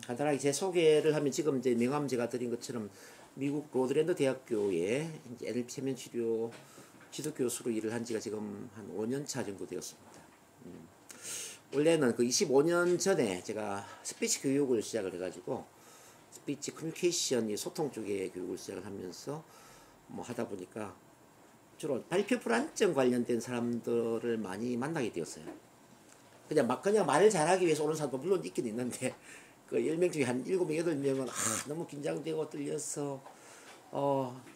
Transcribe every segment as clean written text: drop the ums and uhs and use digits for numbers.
간단하게 제 소개를 하면 지금 이제 명함 제가 드린 것처럼 미국 로드랜드 대학교에 이제 NLP 최면 치료 지도 교수로 일을 한 지가 지금 한 5년 차 정도 되었습니다. 원래는 그 25년 전에 제가 스피치 교육을 시작을 해가지고 스피치 커뮤니케이션 소통 쪽의 교육을 시작을 하면서 뭐 하다 보니까 주로 발표 불안증 관련된 사람들을 많이 만나게 되었어요. 그냥 말을 잘하기 위해서 오는 사람도 물론 있긴 있는데 그 10명 중에 한 7명, 8명은 너무 긴장되고 떨려서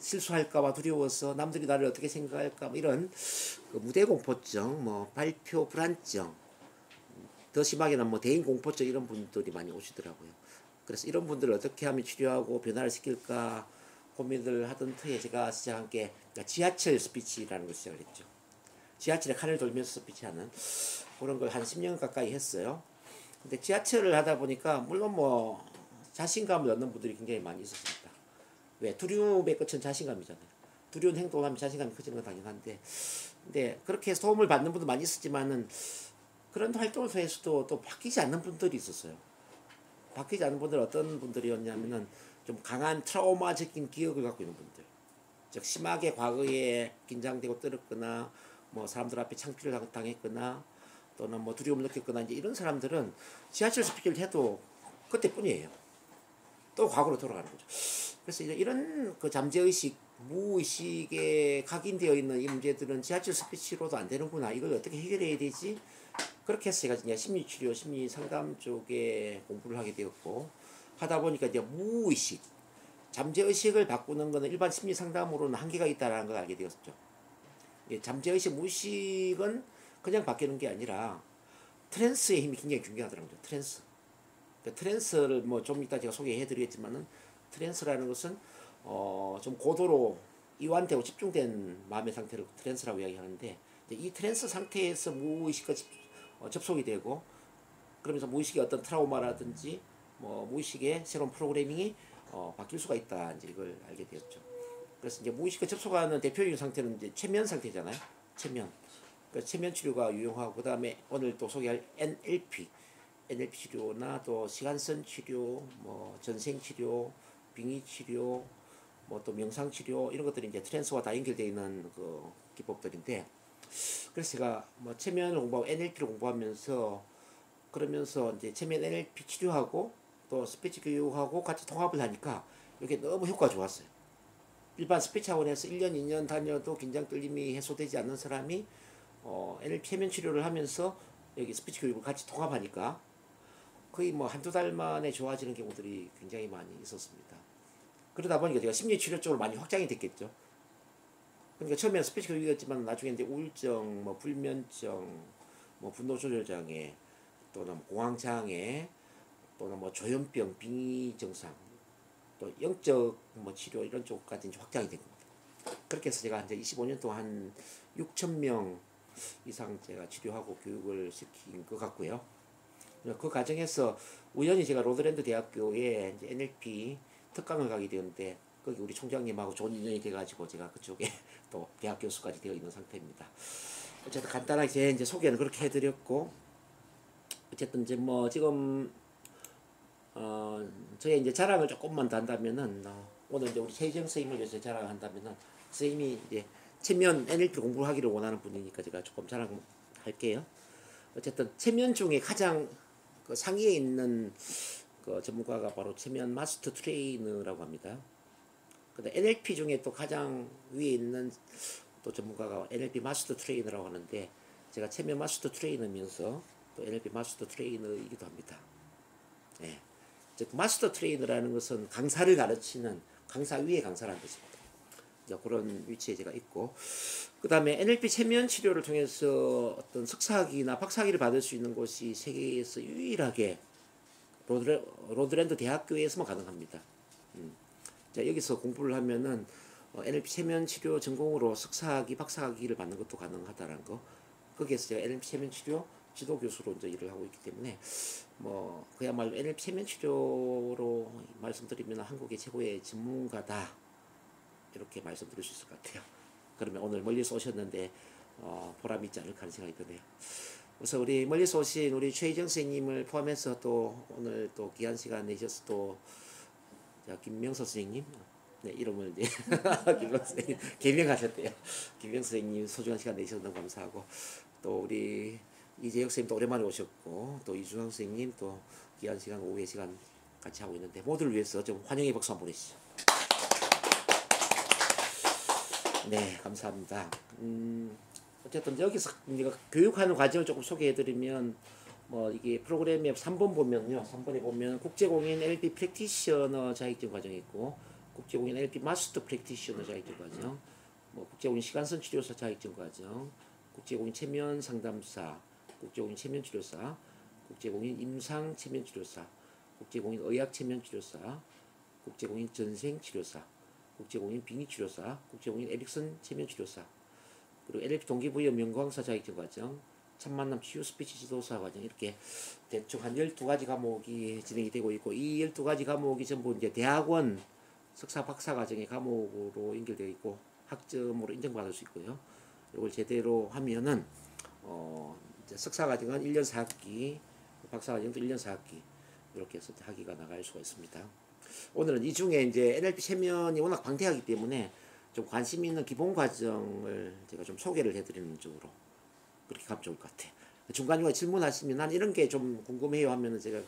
실수할까봐 두려워서 남들이 나를 어떻게 생각할까 뭐 이런 그 무대 공포증, 뭐 발표 불안증, 더 심하게는 뭐 대인 공포증 이런 분들이 많이 오시더라고요. 그래서 이런 분들을 어떻게 하면 치료하고 변화를 시킬까 고민을 하던 터에 제가 시작한 게 지하철 스피치라는 걸 시작을 했죠. 지하철에 칸을 돌면서 스피치하는 그런 걸 한 10년 가까이 했어요. 근데 지하철을 하다 보니까 물론 뭐 자신감을 얻는 분들이 굉장히 많이 있었습니다. 왜? 두려움의 끝은 자신감이잖아요. 두려운 행동을 하면 자신감이 커지는 건 당연한데, 근데 그렇게 해서 도움을 받는 분도 많이 있었지만은 그런 활동을 통해서도 또 바뀌지 않는 분들이 있었어요. 바뀌지 않는 분들은 어떤 분들이었냐면은 좀 강한 트라우마적인 기억을 갖고 있는 분들, 즉 심하게 과거에 긴장되고 떨었거나 뭐 사람들 앞에 창피를 당했거나 또는 뭐 두려움을 느꼈거나 이제 이런 사람들은 지하철 스피치를 해도 그때뿐이에요. 또 과거로 돌아가는 거죠. 그래서 이제 이런 그 잠재의식, 무의식에 각인되어 있는 이 문제들은 지하철 스피치로도 안 되는구나. 이걸 어떻게 해결해야 되지? 그렇게 해서 제가 이제 심리치료, 심리상담 쪽에 공부를 하게 되었고, 하다 보니까 이제 무의식, 잠재의식을 바꾸는 것은 일반 심리상담으로는 한계가 있다는 걸 알게 되었죠. 잠재의식, 무의식은 그냥 바뀌는 게 아니라 트랜스의 힘이 굉장히 중요하더라고요. 트랜스. 트랜스를 뭐 좀 이따 제가 소개해 드리겠지만은 트랜스라는 것은 좀 고도로 이완되고 집중된 마음의 상태를 트랜스라고 이야기하는데, 이 트랜스 상태에서 무의식과 접속이 되고, 그러면서 무의식의 어떤 트라우마라든지 뭐 무의식의 새로운 프로그래밍이 바뀔 수가 있다, 이제 이걸 알게 되었죠. 그래서 이제 무의식과 접속하는 대표적인 상태는 이제 최면 상태잖아요. 최면. 그러니까 최면 치료가 유용하고, 그다음에 오늘 또 소개할 NLP 치료나 또 시간선 치료, 뭐 전생 치료, 빙의 치료, 뭐 또 명상 치료 이런 것들이 이제 트랜스와 다 연결되어 있는 그 기법들인데, 그래서 제가 뭐 최면을 공부하고 NLP를 공부하면서 그러면서 이제 최면 NLP 치료하고 또 스피치 교육하고 같이 통합을 하니까 이게 너무 효과가 좋았어요. 일반 스피치 학원에서 1년, 2년 다녀도 긴장 떨림이 해소되지 않는 사람이 NLP 최면 치료를 하면서 여기 스피치 교육을 같이 통합하니까 거의 뭐 한두 달 만에 좋아지는 경우들이 굉장히 많이 있었습니다. 그러다 보니까 제가 심리 치료 쪽으로 많이 확장이 됐겠죠. 그러니까 처음에는 스피치 교육이었지만 나중에 이제 우울증, 뭐 불면증, 뭐 분노 조절 장애, 또는 공황 장애, 또는 뭐 조현병, 빙의 증상, 또 영적 뭐 치료 이런 쪽까지 이제 확장이 된 겁니다. 그렇게 해서 제가 이제 25년 동안 한 6천 명 이상 제가 치료하고 교육을 시킨 것 같고요. 그 과정에서 우연히 제가 로드랜드 대학교에 이제 NLP 특강을 가게 되었는데, 거기 우리 총장님하고 좋은 인연이 돼가지고 제가 그쪽에 또 대학 교수까지 되어 있는 상태입니다. 어쨌든 간단하게 제 이제 소개는 그렇게 해드렸고, 어쨌든 이제 뭐 지금 저의 이제 자랑을 조금만 더 한다면은 오늘 이제 우리 최희정 선생님을 위해서 자랑을 한다면은, 선생님이 이제 체면 NLP 공부를 하기를 원하는 분이니까 제가 조금 자랑할게요. 어쨌든 체면 중에 가장 그 상위에 있는 그 전문가가 바로 체면 마스터 트레이너라고 합니다. 근데 NLP 중에 또 가장 위에 있는 또 전문가가 NLP 마스터 트레이너라고 하는데, 제가 체면 마스터 트레이너면서 또 NLP 마스터 트레이너이기도 합니다. 예. 즉 마스터 트레이너라는 것은 강사를 가르치는 강사 위의 강사라는 뜻입니다. 그런 위치에 제가 있고, 그 다음에 NLP 체면 치료를 통해서 어떤 석사학위나 박사학위를 받을 수 있는 곳이 세계에서 유일하게 로드랜드 대학교에서만 가능합니다. 자, 여기서 공부를 하면은 NLP 체면 치료 전공으로 석사학위, 박사학위를 받는 것도 가능하다는 거. 거기에서 제가 NLP 체면 치료 지도 교수로 이제 일을 하고 있기 때문에 뭐 그야말로 NLP 체면 치료로 말씀드리면 한국의 최고의 전문가다, 이렇게 말씀드릴 수 있을 것 같아요. 그러면 오늘 멀리서 오셨는데 보람이 있지 않을까 하는 생각이 드네요. 그래서 우리 멀리서 오신 우리 최희정 선생님을 포함해서 또 오늘 또 귀한 시간 내셔서 또 김명서 선생님, 네, 이름을 이제 김명서 선생님 개명하셨대요. 김명서 선생님 소중한 시간 내셔서 너무 감사하고, 또 우리 이재혁 선생님 또 오랜만에 오셨고, 또 이준환 선생님 또 귀한 시간 오후의 시간 같이 하고 있는데, 모두를 위해서 좀 환영의 박수 한번 보내시죠. 네, 감사합니다. 어쨌든 여기서 우리가 교육하는 과정을 조금 소개해드리면, 뭐 이게 프로그램의 3번 보면요, 3번에 보면 국제공인 LP 프랙티셔너 자격증 과정이 있고, 국제공인 LP 마스터 프랙티셔너 자격증 과정, 뭐 국제공인 시간선 치료사 자격증 과정, 국제공인 체면 상담사, 국제공인 체면 치료사, 국제공인 임상 체면 치료사, 국제공인 의학 체면 치료사, 국제공인 전생 치료사, 국제공인 빙의 치료사, 국제공인 에릭슨 체면 치료사, 그리고 LP 동기부여 명광사 자격증 과정, 첫 만남 치유 스피치 지도사 과정, 이렇게 대충 한 12가지 과목이 진행이 되고 있고, 이 12가지 과목이 전부 이제 대학원 석사 박사 과정의 과목으로 연결되어 있고 학점으로 인정받을 수 있고요. 이걸 제대로 하면은 이제 석사 과정은 1년 4학기, 박사 과정도 1년 4학기 이렇게 해서 학위가 나갈 수가 있습니다. 오늘은 이 중에 이제 NLP 체면이 워낙 방대하기 때문에 좀 관심 있는 기본 과정을 제가 좀 소개를 해드리는 쪽으로 그렇게 가면 좋을 것 같아요. 중간중간 질문하시면 난 이런 게 좀 궁금해요 하면은 제가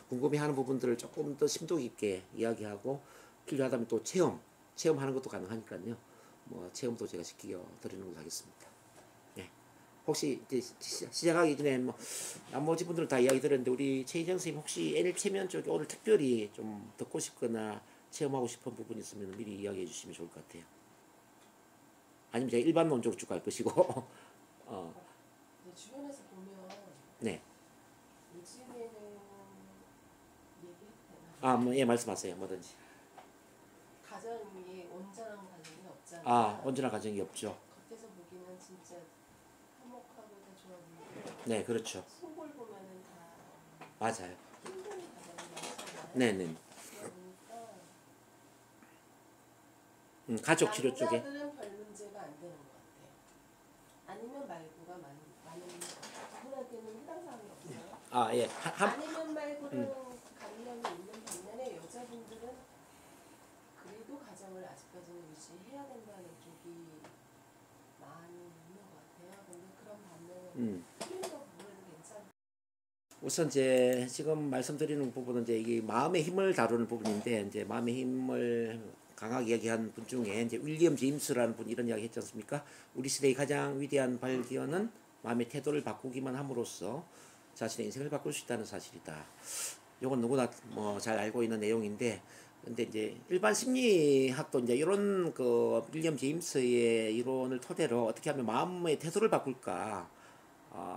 궁금해하는 부분들을 조금 더 심도 있게 이야기하고, 필요하다면 또 체험하는 것도 가능하니까요. 뭐 체험도 제가 시켜 드리는 걸로 하겠습니다. 네. 혹시 이제 시작하기 전에 뭐 나머지 분들은 다 이야기 들었는데, 우리 최희정 선생님 혹시 NLP 체면 쪽에 오늘 특별히 좀 듣고 싶거나 체험하고 싶은 부분이 있으면 미리 이야기해 주시면 좋을 것 같아요. 아니면 제가 일반론적으로 쭉 갈 것이고. 주변에서 보면 네. 요즘에는 얘기해도 되나? 뭐 예, 말씀하세요. 뭐든지. 가정이 온전한 가정이 없잖아요. 온전한 가정이 없죠. 겉에서 보기는 진짜 화목하고 다 좋아 보이고. 네, 그렇죠. 속을 보면은 다 맞아요. 힘든 가정이 많잖아요. 네네. 그러니까 가족 치료 쪽에. 남자들은 별 문제가 안 되는 것 같아요. 아니면 말고가 많은 그분한테는 해당 사항이 없어요. 예. 아니면 말고는 감명이 있는 반면에 여자분들은 그래도 가정을 아직까지는 유지해야 된다는 쪽이 많이 있는 것 같아요. 근데 그런 반면에 틀린 거 보면 괜찮아요. 우선 이제 지금 말씀드리는 부분은 이제 이게 마음의 힘을 다루는 부분인데, 이제 마음의 힘을 강하게 이야기한 분 중에 이제 윌리엄 제임스라는 분이 이런 이야기 했지 않습니까? 우리 시대의 가장 위대한 발견은 마음의 태도를 바꾸기만 함으로써 자신의 인생을 바꿀 수 있다는 사실이다. 이건 누구나 뭐 잘 알고 있는 내용인데, 근데 이제 일반 심리학도 이제 이런 그 윌리엄 제임스의 이론을 토대로 어떻게 하면 마음의 태도를 바꿀까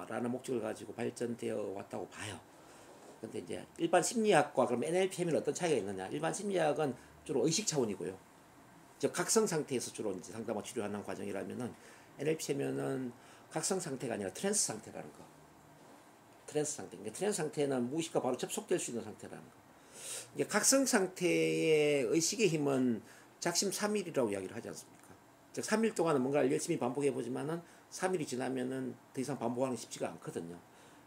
라는 목적을 가지고 발전되어 왔다고 봐요. 근데 이제 일반 심리학과 그럼 NLP에는 어떤 차이가 있느냐? 일반 심리학은 주로 의식 차원이고요. 즉 각성 상태에서 주로 이제 상담과 치료하는 과정이라면은, NLP 체면은 각성 상태가 아니라 트랜스 상태라는 거. 트랜스 상태. 그러니까 트랜스 상태는 무의식과 바로 접속될 수 있는 상태라는 거. 이게 각성 상태의 의식의 힘은 작심 3일이라고 이야기를 하지 않습니까? 즉 3일 동안은 뭔가를 열심히 반복해 보지만은 3일이 지나면은 더 이상 반복하는 게 쉽지가 않거든요.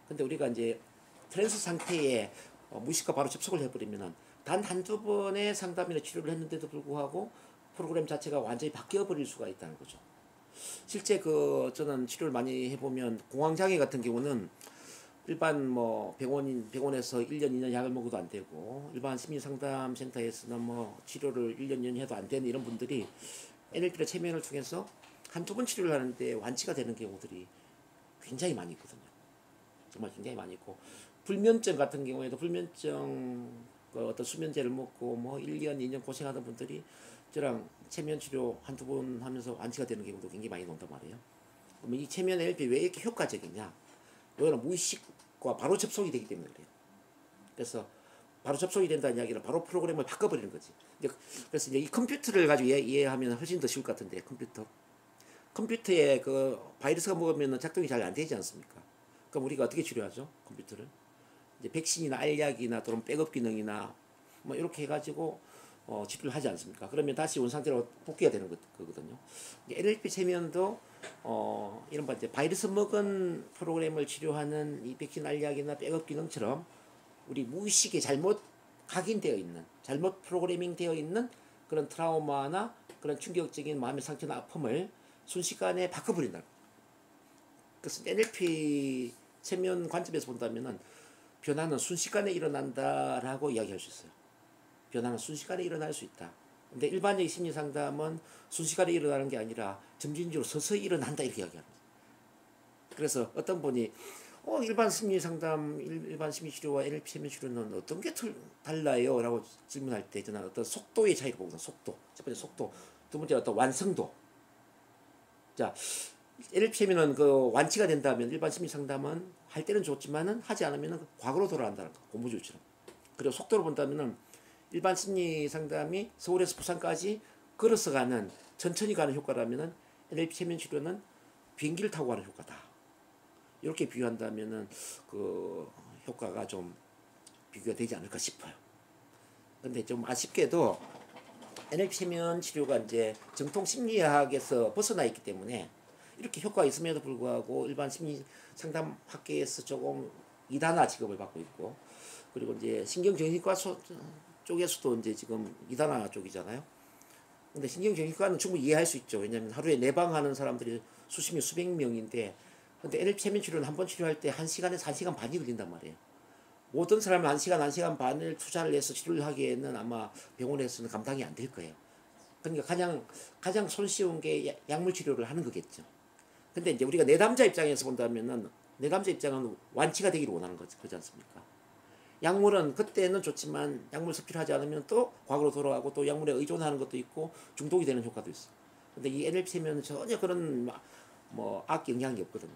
근데 우리가 이제 트랜스 상태에 무의식과 바로 접속을 해버리면은 단 한두 번의 상담이나 치료를 했는데도 불구하고 프로그램 자체가 완전히 바뀌어 버릴 수가 있다는 거죠. 실제 저는 치료를 많이 해보면 공황장애 같은 경우는 일반 뭐 병원에서 1년, 2년 약을 먹어도 안 되고, 일반 심리상담센터에서는 뭐 치료를 1년, 2년 해도 안 되는 이런 분들이 NLP나 체면을 통해서 한두 번 치료를 하는데 완치가 되는 경우들이 굉장히 많이 있거든요. 정말 굉장히 많이 있고, 불면증 같은 경우에도 불면증 어떤 수면제를 먹고 뭐 1년, 2년 고생하던 분들이 저랑 체면 치료 한두 번 하면서 완치가 되는 경우도 굉장히 많이 나온단 말이에요. 그러면 이 체면 NLP 왜 이렇게 효과적이냐? 이거는 무의식과 바로 접속이 되기 때문에 그래요. 그래서 바로 접속이 된다는 이야기는 바로 프로그램을 바꿔버리는 거지. 그래서 이제 이 컴퓨터를 가지고 이해하면 훨씬 더 쉬울 것 같은데, 컴퓨터에 그 바이러스가 먹으면 작동이 잘 안 되지 않습니까? 그럼 우리가 어떻게 치료하죠? 컴퓨터를 이제 백신이나 알약이나 또는 백업 기능이나 뭐 이렇게 해가지고 치료를 하지 않습니까? 그러면 다시 원상태로 복귀가 되는 거거든요. NLP 체면도 이른바 이제 바이러스 먹은 프로그램을 치료하는 이 백신 알약이나 백업 기능처럼 우리 무의식에 잘못 각인되어 있는, 잘못 프로그래밍 되어 있는 그런 트라우마나 그런 충격적인 마음의 상처나 아픔을 순식간에 바꿔버린다. 그래서 NLP 체면 관점에서 본다면은 변화는 순식간에 일어난다라고 이야기할 수 있어요. 변화는 순식간에 일어날 수 있다. 근데 일반적인 심리 상담은 순식간에 일어나는 게 아니라 점진적으로 서서히 일어난다 이렇게 이야기하는 거예요. 그래서 어떤 분이 일반 심리 상담, 일반 심리 치료와 NLP 체면 치료는 어떤 게 달라요? 라고 질문할 때 저는 어떤 속도의 차이를 보거든요. 속도. 첫 번째 속도. 두 번째 어떤 완성도. 자, NLP 체면은 그 완치가 된다면 일반 심리 상담은 할 때는 좋지만은 하지 않으면 과거로 돌아간다는 거. 고무줄처럼. 그리고 속도로 본다면은 일반 심리 상담이 서울에서 부산까지 걸어서 가는 천천히 가는 효과라면은 NLP 체면 치료는 비행기를 타고 가는 효과다. 이렇게 비유한다면은 그 효과가 좀 비교가 되지 않을까 싶어요. 근데 좀 아쉽게도 NLP 체면 치료가 이제 정통 심리학에서 벗어나 있기 때문에 이렇게 효과가 있음에도 불구하고 일반 심리 상담 학계에서 조금 이단화 취급을 받고 있고, 그리고 이제 신경정신과 쪽에서도 이제 지금 이단화 쪽이잖아요. 근데 신경정신과는 충분히 이해할 수 있죠. 왜냐하면 하루에 내방하는 사람들이 수십 명, 수백 명인데, 근데 NLP 체면 치료는 한 번 치료할 때 1시간에서 1시간 반이 걸린단 말이에요. 모든 사람은 1시간, 1시간 반을 투자를 해서 치료를 하기에는 아마 병원에서는 감당이 안 될 거예요. 그러니까 가장 손쉬운 게 약물 치료를 하는 거겠죠. 근데 이제 우리가 내담자 입장에서 본다면은, 내담자 입장은 완치가 되기를 원하는 거지 않습니까? 약물은 그때는 좋지만 약물 섭취를 하지 않으면 또 과거로 돌아가고 또 약물에 의존하는 것도 있고 중독이 되는 효과도 있어. 근데 이 NLP 체면은 전혀 그런 악 영향이 없거든요.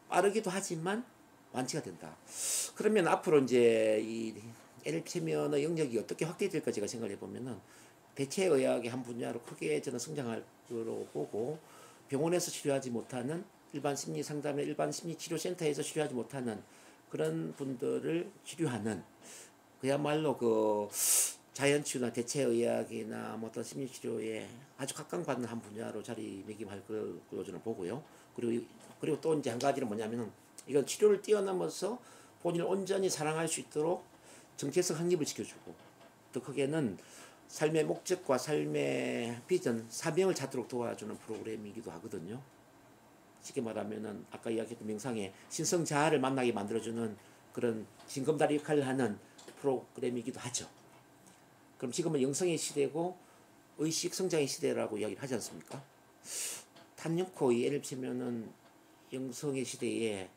빠르기도 하지만 완치가 된다. 그러면 앞으로 이제 이 NLP 체면의 영역이 어떻게 확대될까 제가 생각해 보면은 대체의학의 한 분야로 크게 저는 성장할 거로 보고, 병원에서 치료하지 못하는 일반 심리 상담의 일반 심리 치료 센터에서 치료하지 못하는 그런 분들을 치료하는, 그야말로 그 자연치유나 대체의학이나 어떤 심리치료에 아주 각광받는 한 분야로 자리매김할 걸로 저는 보고요. 그리고 또 이제 한 가지는 뭐냐면은 이건 치료를 뛰어넘어서 본인을 온전히 사랑할 수 있도록 정체성 확립을 시켜주고, 더 크게는 삶의 목적과 삶의 비전, 사명을 찾도록 도와주는 프로그램이기도 하거든요. 쉽게 말하면은 아까 이야기했던 명상의 신성자아를 만나게 만들어주는 그런 징검다리 역할을 하는 프로그램이기도 하죠. 그럼 지금은 영성의 시대고 의식 성장의 시대라고 이야기를 하지 않습니까? 탐욕코 이 NLP 체면은 영성의 시대에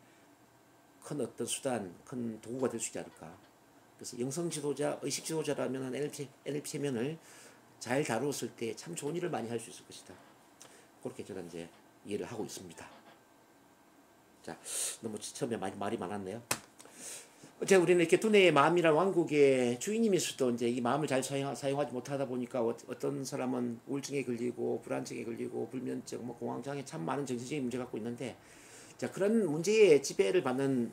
큰 어떤 수단, 큰 도구가 될 수 있지 않을까. 그래서 영성 지도자, 의식 지도자라면 NLP 체면을 잘 다루었을 때 참 좋은 일을 많이 할 수 있을 것이다. 그렇게 저는 이제 이해를 하고 있습니다. 자, 너무 처음에 말이 많았네요. 어째 우리는 이렇게 두뇌의 마음이란 왕국의 주인이면서도 이제 이 마음을 잘 사용하지 못하다 보니까 어떤 사람은 우울증에 걸리고 불안증에 걸리고 불면증, 공황장애, 참 많은 정신적인 문제 갖고 있는데, 자, 그런 문제에 지배를 받는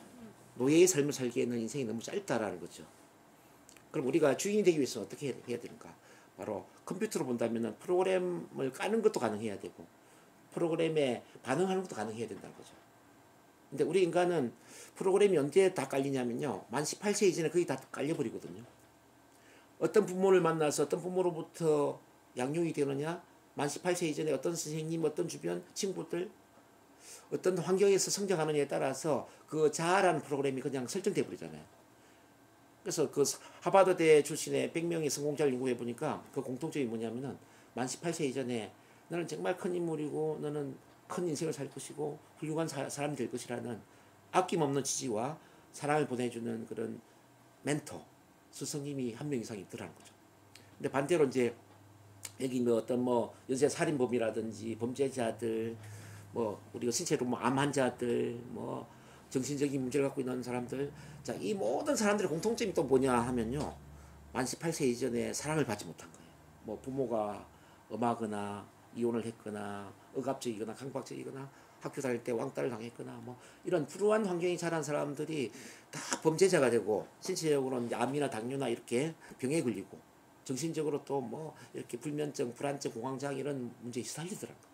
노예의 삶을 살기에는 인생이 너무 짧다라는 거죠. 그럼 우리가 주인이 되기 위해서 어떻게 해야 되는가? 바로 컴퓨터로 본다면 프로그램을 까는 것도 가능해야 되고 프로그램에 반응하는 것도 가능해야 된다는 거죠. 근데 우리 인간은 프로그램이 언제 다 깔리냐면요, 만 18세 이전에 거의 다 깔려버리거든요. 어떤 부모를 만나서 어떤 부모로부터 양육이 되느냐, 만 18세 이전에 어떤 선생님, 어떤 주변 친구들, 어떤 환경에서 성장하느냐에 따라서 그 자아라는 프로그램이 그냥 설정돼 버리잖아요. 그래서 그 하버드대 출신의 100명의 성공자를 연구해 보니까 그 공통점이 뭐냐면은 만 18세 이전에 너는 정말 큰 인물이고 너는 큰 인생을 살 것이고 훌륭한 사람이 될 것이라는 아낌없는 지지와 사랑을 보내주는 그런 멘토, 스승님이 한 명 이상 있더라는 거죠. 근데 반대로 이제 여기 어떤 연쇄 살인범이라든지 범죄자들, 우리가 신체로 암 환자들, 정신적인 문제를 갖고 있는 사람들, 자, 이 모든 사람들의 공통점이 또 뭐냐 하면요, 만 18세 이전에 사랑을 받지 못한 거예요. 부모가 엄하거나 이혼을 했거나 억압적이거나 강박적이거나 학교 다닐 때 왕따를 당했거나 이런 불우한 환경이 자란 사람들이 다 범죄자가 되고 신체적으로는 암이나 당뇨나 이렇게 병에 걸리고 정신적으로 또 이렇게 불면증, 불안증, 공황장애 이런 문제에 시달리더라고요.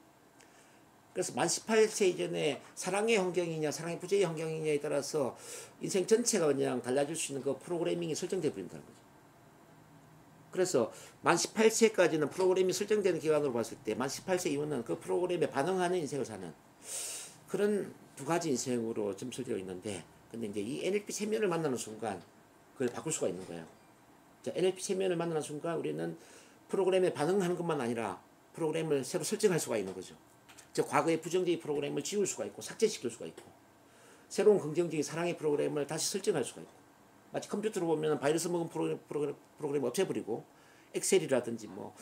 그래서 만 18세 이전에 사랑의 환경이냐 사랑의 부재의 환경이냐에 따라서 인생 전체가 그냥 달라질 수 있는 그 프로그래밍이 설정되어 버린다는 거죠. 그래서 만 18세까지는 프로그램이 설정되는 기간으로 봤을 때 만 18세 이후는 그 프로그램에 반응하는 인생을 사는 그런 두 가지 인생으로 점설되어 있는데, 근데 이제 이 NLP 세면을 만나는 순간 그걸 바꿀 수가 있는 거예요. 자, NLP 세면을 만나는 순간 우리는 프로그램에 반응하는 것만 아니라 프로그램을 새로 설정할 수가 있는 거죠. 즉 과거의 부정적인 프로그램을 지울 수가 있고 삭제시킬 수가 있고 새로운 긍정적인 사랑의 프로그램을 다시 설정할 수가 있고, 마치 컴퓨터로 보면 바이러스 먹은 프로그램 없애버리고 엑셀이라든지 뭐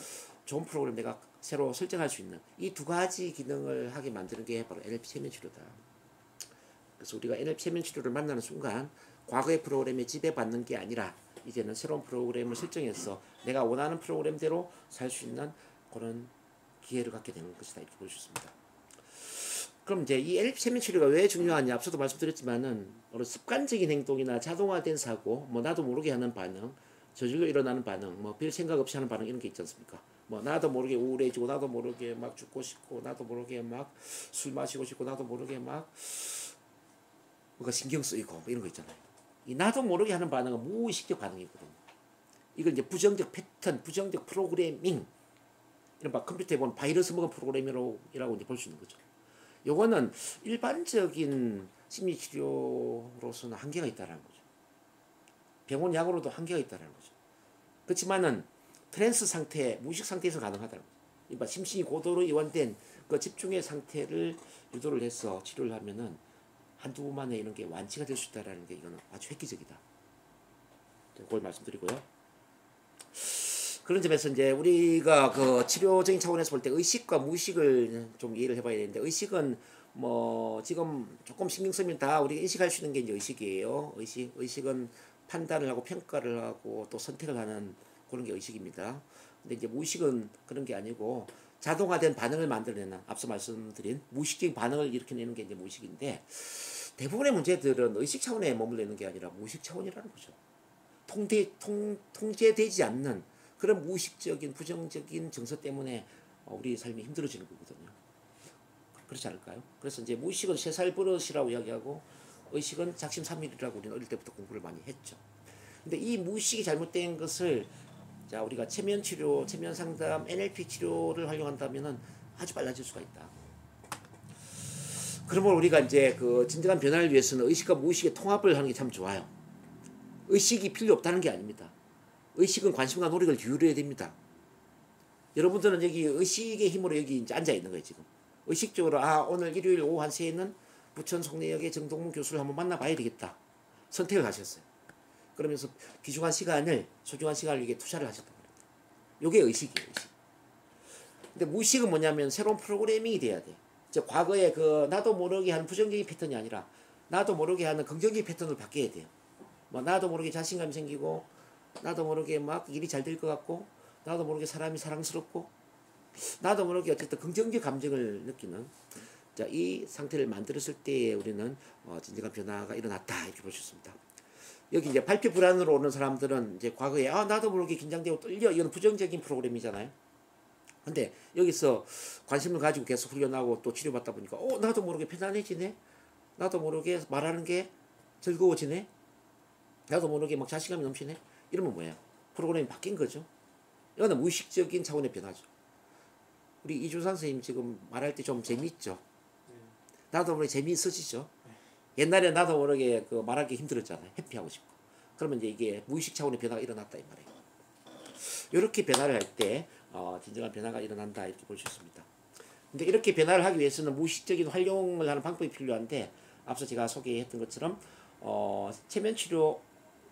좋은 프로그램 내가 새로 설정할 수 있는 이 두 가지 기능을 하게 만드는 게 바로 NLP 세면 치료다. 그래서 우리가 NLP 세면 치료를 만나는 순간 과거의 프로그램에 지배받는 게 아니라 이제는 새로운 프로그램을 설정해서 내가 원하는 프로그램대로 살 수 있는 그런 기회를 갖게 되는 것이다, 이렇게 볼 수 있습니다. 그럼 이제 이 NLP 세면 치료가 왜 중요하냐, 앞서도 말씀드렸지만은 어느 습관적인 행동이나 자동화된 사고, 뭐 나도 모르게 하는 반응, 저절로 일어나는 반응, 뭐 별 생각 없이 하는 반응, 이런 게 있지 않습니까? 뭐 나도 모르게 우울해지고 나도 모르게 막 죽고 싶고 나도 모르게 막 술 마시고 싶고 나도 모르게 막 뭔가 신경 쓰이고 뭐 이런 거 있잖아요. 이 나도 모르게 하는 반응은 무의식적 반응이거든요. 이건 이제 부정적 패턴, 부정적 프로그래밍, 이런 바 컴퓨터에 보면 바이러스 먹은 프로그램이라고 이제 볼 수 있는 거죠. 요거는 일반적인 심리치료로서는 한계가 있다는 거죠. 병원 약으로도 한계가 있다는 거죠. 그렇지만은 트랜스 상태, 무의식 상태에서 가능하다는 거죠. 심신이 고도로 이완된 그 집중의 상태를 유도를 해서 치료를 하면은 한두 번 만에 이런 게 완치가 될 수 있다는 게 이거는 아주 획기적이다. 그걸 말씀드리고요. 그런 점에서 이제 우리가 그 치료적인 차원에서 볼 때 의식과 무의식을 좀 이해를 해봐야 되는데, 의식은 뭐 지금 조금 신경 쓰면 다 우리가 인식할 수 있는 게 이제 의식이에요. 의식은 판단을 하고 평가를 하고 또 선택을 하는 그런 게 의식입니다. 근데 이제 무의식은 그런 게 아니고 자동화된 반응을 만들어내는, 앞서 말씀드린 무의식적인 반응을 일으켜내는 게 이제 무의식인데, 대부분의 문제들은 의식 차원에 머물러 있는 게 아니라 무의식 차원이라는 거죠. 통제되지 않는 그런 무의식적인 부정적인 정서 때문에 우리 삶이 힘들어지는 거거든요. 그렇지 않을까요? 그래서 이제 무의식은 쇠살 버릇이라고 이야기하고 의식은 작심삼일이라고 우리는 어릴 때부터 공부를 많이 했죠. 근데 이 무의식이 잘못된 것을 자 우리가 체면 치료, 체면 상담, NLP 치료를 활용한다면은 아주 빨라질 수가 있다. 그러면 우리가 이제 그 진정한 변화를 위해서는 의식과 무의식의 통합을 하는 게 참 좋아요. 의식이 필요 없다는 게 아닙니다. 의식은 관심과 노력을 기울여야 됩니다. 여러분들은 여기 의식의 힘으로 여기 이제 앉아 있는 거예요, 지금. 의식적으로 오늘 일요일 오후 1시에는 부천 송내역의 정동문 교수를 한번 만나봐야 되겠다. 선택을 하셨어요. 그러면서 귀중한 시간을, 소중한 시간을 이게 투자를 하셨단 말입니다. 이게 의식이에요, 의식. 근데 무의식은 뭐냐면 새로운 프로그래밍이 돼야 돼. 즉 과거에 그 나도 모르게 하는 부정적인 패턴이 아니라 나도 모르게 하는 긍정적인 패턴을 바뀌어야 돼요. 뭐 나도 모르게 자신감이 생기고 나도 모르게 막 일이 잘 될 것 같고 나도 모르게 사람이 사랑스럽고 나도 모르게 어쨌든 긍정적 감정을 느끼는, 자, 이 상태를 만들었을 때에 우리는 진정한 변화가 일어났다, 이렇게 볼 수 있습니다. 여기 이제 발표 불안으로 오는 사람들은 이제 과거에 나도 모르게 긴장되고 떨려, 이건 부정적인 프로그램이잖아요. 근데 여기서 관심을 가지고 계속 훈련하고 또 치료받다 보니까 나도 모르게 편안해지네, 나도 모르게 말하는 게 즐거워지네, 나도 모르게 막 자신감이 넘치네, 이러면 뭐예요? 프로그램이 바뀐 거죠. 이거는 무의식적인 차원의 변화죠. 우리 이준상 선생님 지금 말할 때 좀 재미있죠? 나도 모르게 재미있으시죠? 옛날에 나도 모르게 그 말하기 힘들었잖아요. 해피하고 싶고. 그러면 이제 이게 무의식 차원의 변화가 일어났다, 이 말이에요. 이렇게 변화를 할 때 진정한 변화가 일어난다, 이렇게 볼 수 있습니다. 근데 이렇게 변화를 하기 위해서는 무의식적인 활용을 하는 방법이 필요한데, 앞서 제가 소개했던 것처럼 체면 치료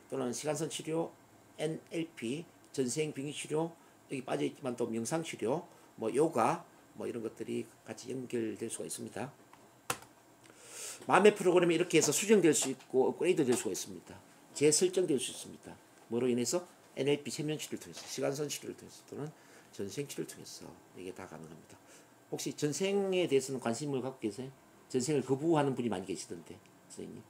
또는 시간선 치료, NLP, 전생 빙의 치료, 여기 빠져 있지만 또 명상 치료, 뭐 요가, 뭐 이런 것들이 같이 연결될 수가 있습니다. 마음의 프로그램이 이렇게 해서 수정될 수 있고 업그레이드 될 수가 있습니다. 재설정될 수 있습니다. 뭐로 인해서? NLP 체면 치료를 통해서, 시간선 치료를 통해서 또는 전생 치료를 통해서 이게 다 가능합니다. 혹시 전생에 대해서는 관심을 갖고 계세요? 전생을 거부하는 분이 많이 계시던데, 선생님.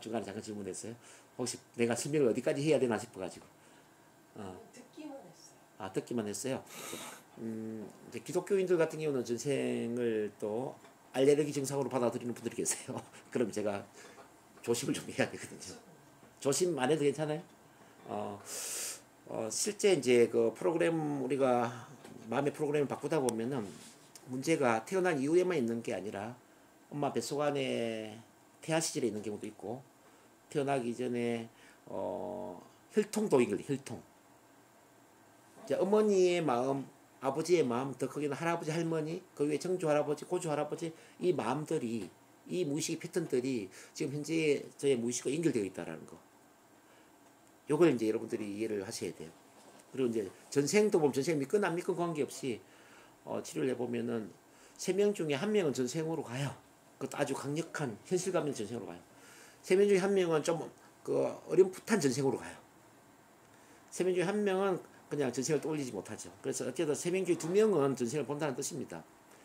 중간에 잠깐 질문했어요. 혹시 내가 설명을 어디까지 해야 되나 싶어가지고. 듣기만 했어요. 듣기만 했어요. 이제 기독교인들 같은 경우는 전생을 또 알레르기 증상으로 받아들이는 분들이 계세요. 그럼 제가 조심을 좀 해야 되거든요. 조심 안 해도 괜찮아요? 어, 실제 이제 그 프로그램 우리가 마음의 프로그램을 바꾸다 보면은 문제가 태어난 이후에만 있는 게 아니라 엄마 뱃속 안에 태아 시절에 있는 경우도 있고 태어나기 전에 혈통도 있거든요. 혈통. 이제 어머니의 마음, 아버지의 마음, 더 크게는 할아버지, 할머니, 그 위에 정조 할아버지, 고조 할아버지 이 마음들이 이 무의식 패턴들이 지금 현재 저의 무의식과 연결되어 있다라는 거. 요걸 이제 여러분들이 이해를 하셔야 돼요. 그리고 이제 전생도 보면 전생 믿건 안 믿건 관계없이 치료를 해보면은 3명 중에 1명은 전생으로 가요. 그것도 아주 강력한 현실감 있는 전생으로 가요. 3명 중에 1명은 좀 그 어렴풋한 전생으로 가요. 3명 중에 1명은 그냥 전생을 떠올리지 못하죠. 그래서 어쨌든 3명 중에 2명은 전생을 본다는 뜻입니다.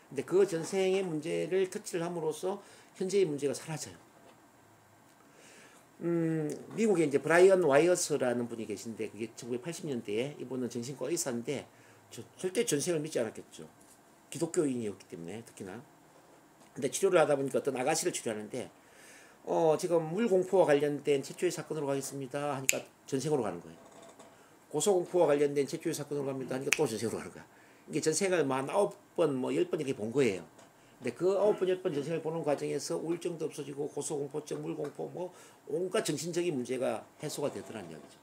근데 그 전생의 문제를 터치를 함으로써 현재의 문제가 사라져요. 미국에 이제 브라이언 와이어스라는 분이 계신데 그게 1980년대에 이분은 정신과 의사인데 절대 전생을 믿지 않았겠죠. 기독교인이었기 때문에 특히나. 근데 치료를 하다 보니까 어떤 아가씨를 치료하는데 지금 물공포와 관련된 최초의 사건으로 가겠습니다 하니까 전생으로 가는 거예요. 고소공포와 관련된 최초의 사건으로 갑니다 하니까 또 전생으로 가는 거야. 이게 전생을 만 9번 뭐 10번 이렇게 본 거예요. 근데 그 9번 10번 전생을 보는 과정에서 우울증도 없어지고 고소공포증, 물공포 뭐 온갖 정신적인 문제가 해소가 되더라는 이야기죠.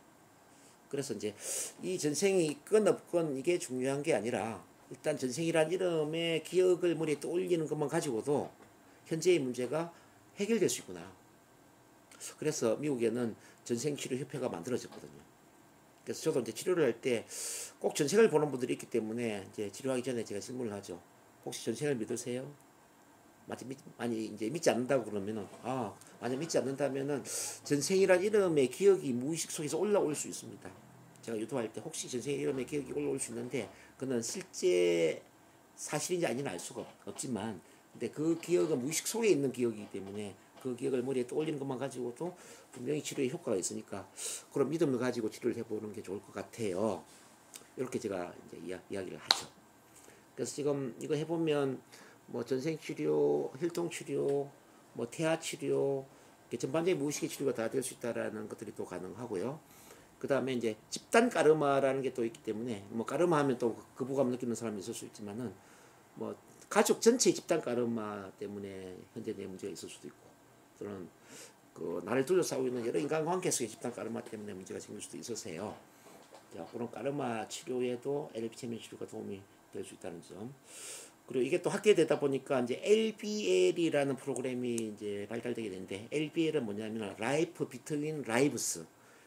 그래서 이제 이 전생이 있건 없건 이게 중요한 게 아니라 일단 전생이란 이름의 기억을 머리에 떠올리는 것만 가지고도 현재의 문제가 해결될 수 있구나. 그래서 미국에는 전생치료협회가 만들어졌거든요. 그래서 저도 이제 치료를 할 때 꼭 전생을 보는 분들이 있기 때문에 이제 치료하기 전에 제가 질문을 하죠. 혹시 전생을 믿으세요? 많이 이제 믿지 않는다고 그러면은 만약 믿지 않는다면은 전생이란 이름의 기억이 무의식 속에서 올라올 수 있습니다. 제가 유도할 때 혹시 전생 이름의 기억이 올라올 수 있는데 그는 실제 사실인지 아닌지 알 수가 없지만 근데 그 기억은 무의식 속에 있는 기억이기 때문에 그 기억을 머리에 떠올리는 것만 가지고도 분명히 치료에 효과가 있으니까 그런 믿음을 가지고 치료를 해보는 게 좋을 것 같아요. 이렇게 제가 이제 이야기를 하죠. 그래서 지금 이거 해보면 뭐 전생 치료, 혈통 치료, 뭐 태아 치료, 전반적인 무의식의 치료가 다 될 수 있다라는 것들이 또 가능하고요. 그 다음에 이제 집단 까르마라는 게 또 있기 때문에 뭐 까르마 하면 또 거부감 느끼는 사람이 있을 수 있지만은 뭐 가족 전체의 집단 까르마 때문에 현재 내 문제가 있을 수도 있고 또는 그 나를 둘러싸고 있는 여러 인간관계 속의 집단 까르마 때문에 문제가 생길 수도 있어서요. 자, 그런 까르마 치료에도 NLP 체면 치료가 도움이 될 수 있다는 점. 그리고 이게 또 확대되다 보니까 이제 LBL이라는 프로그램이 이제 발달되게 되는데 LBL은 뭐냐면 Life Between Lives.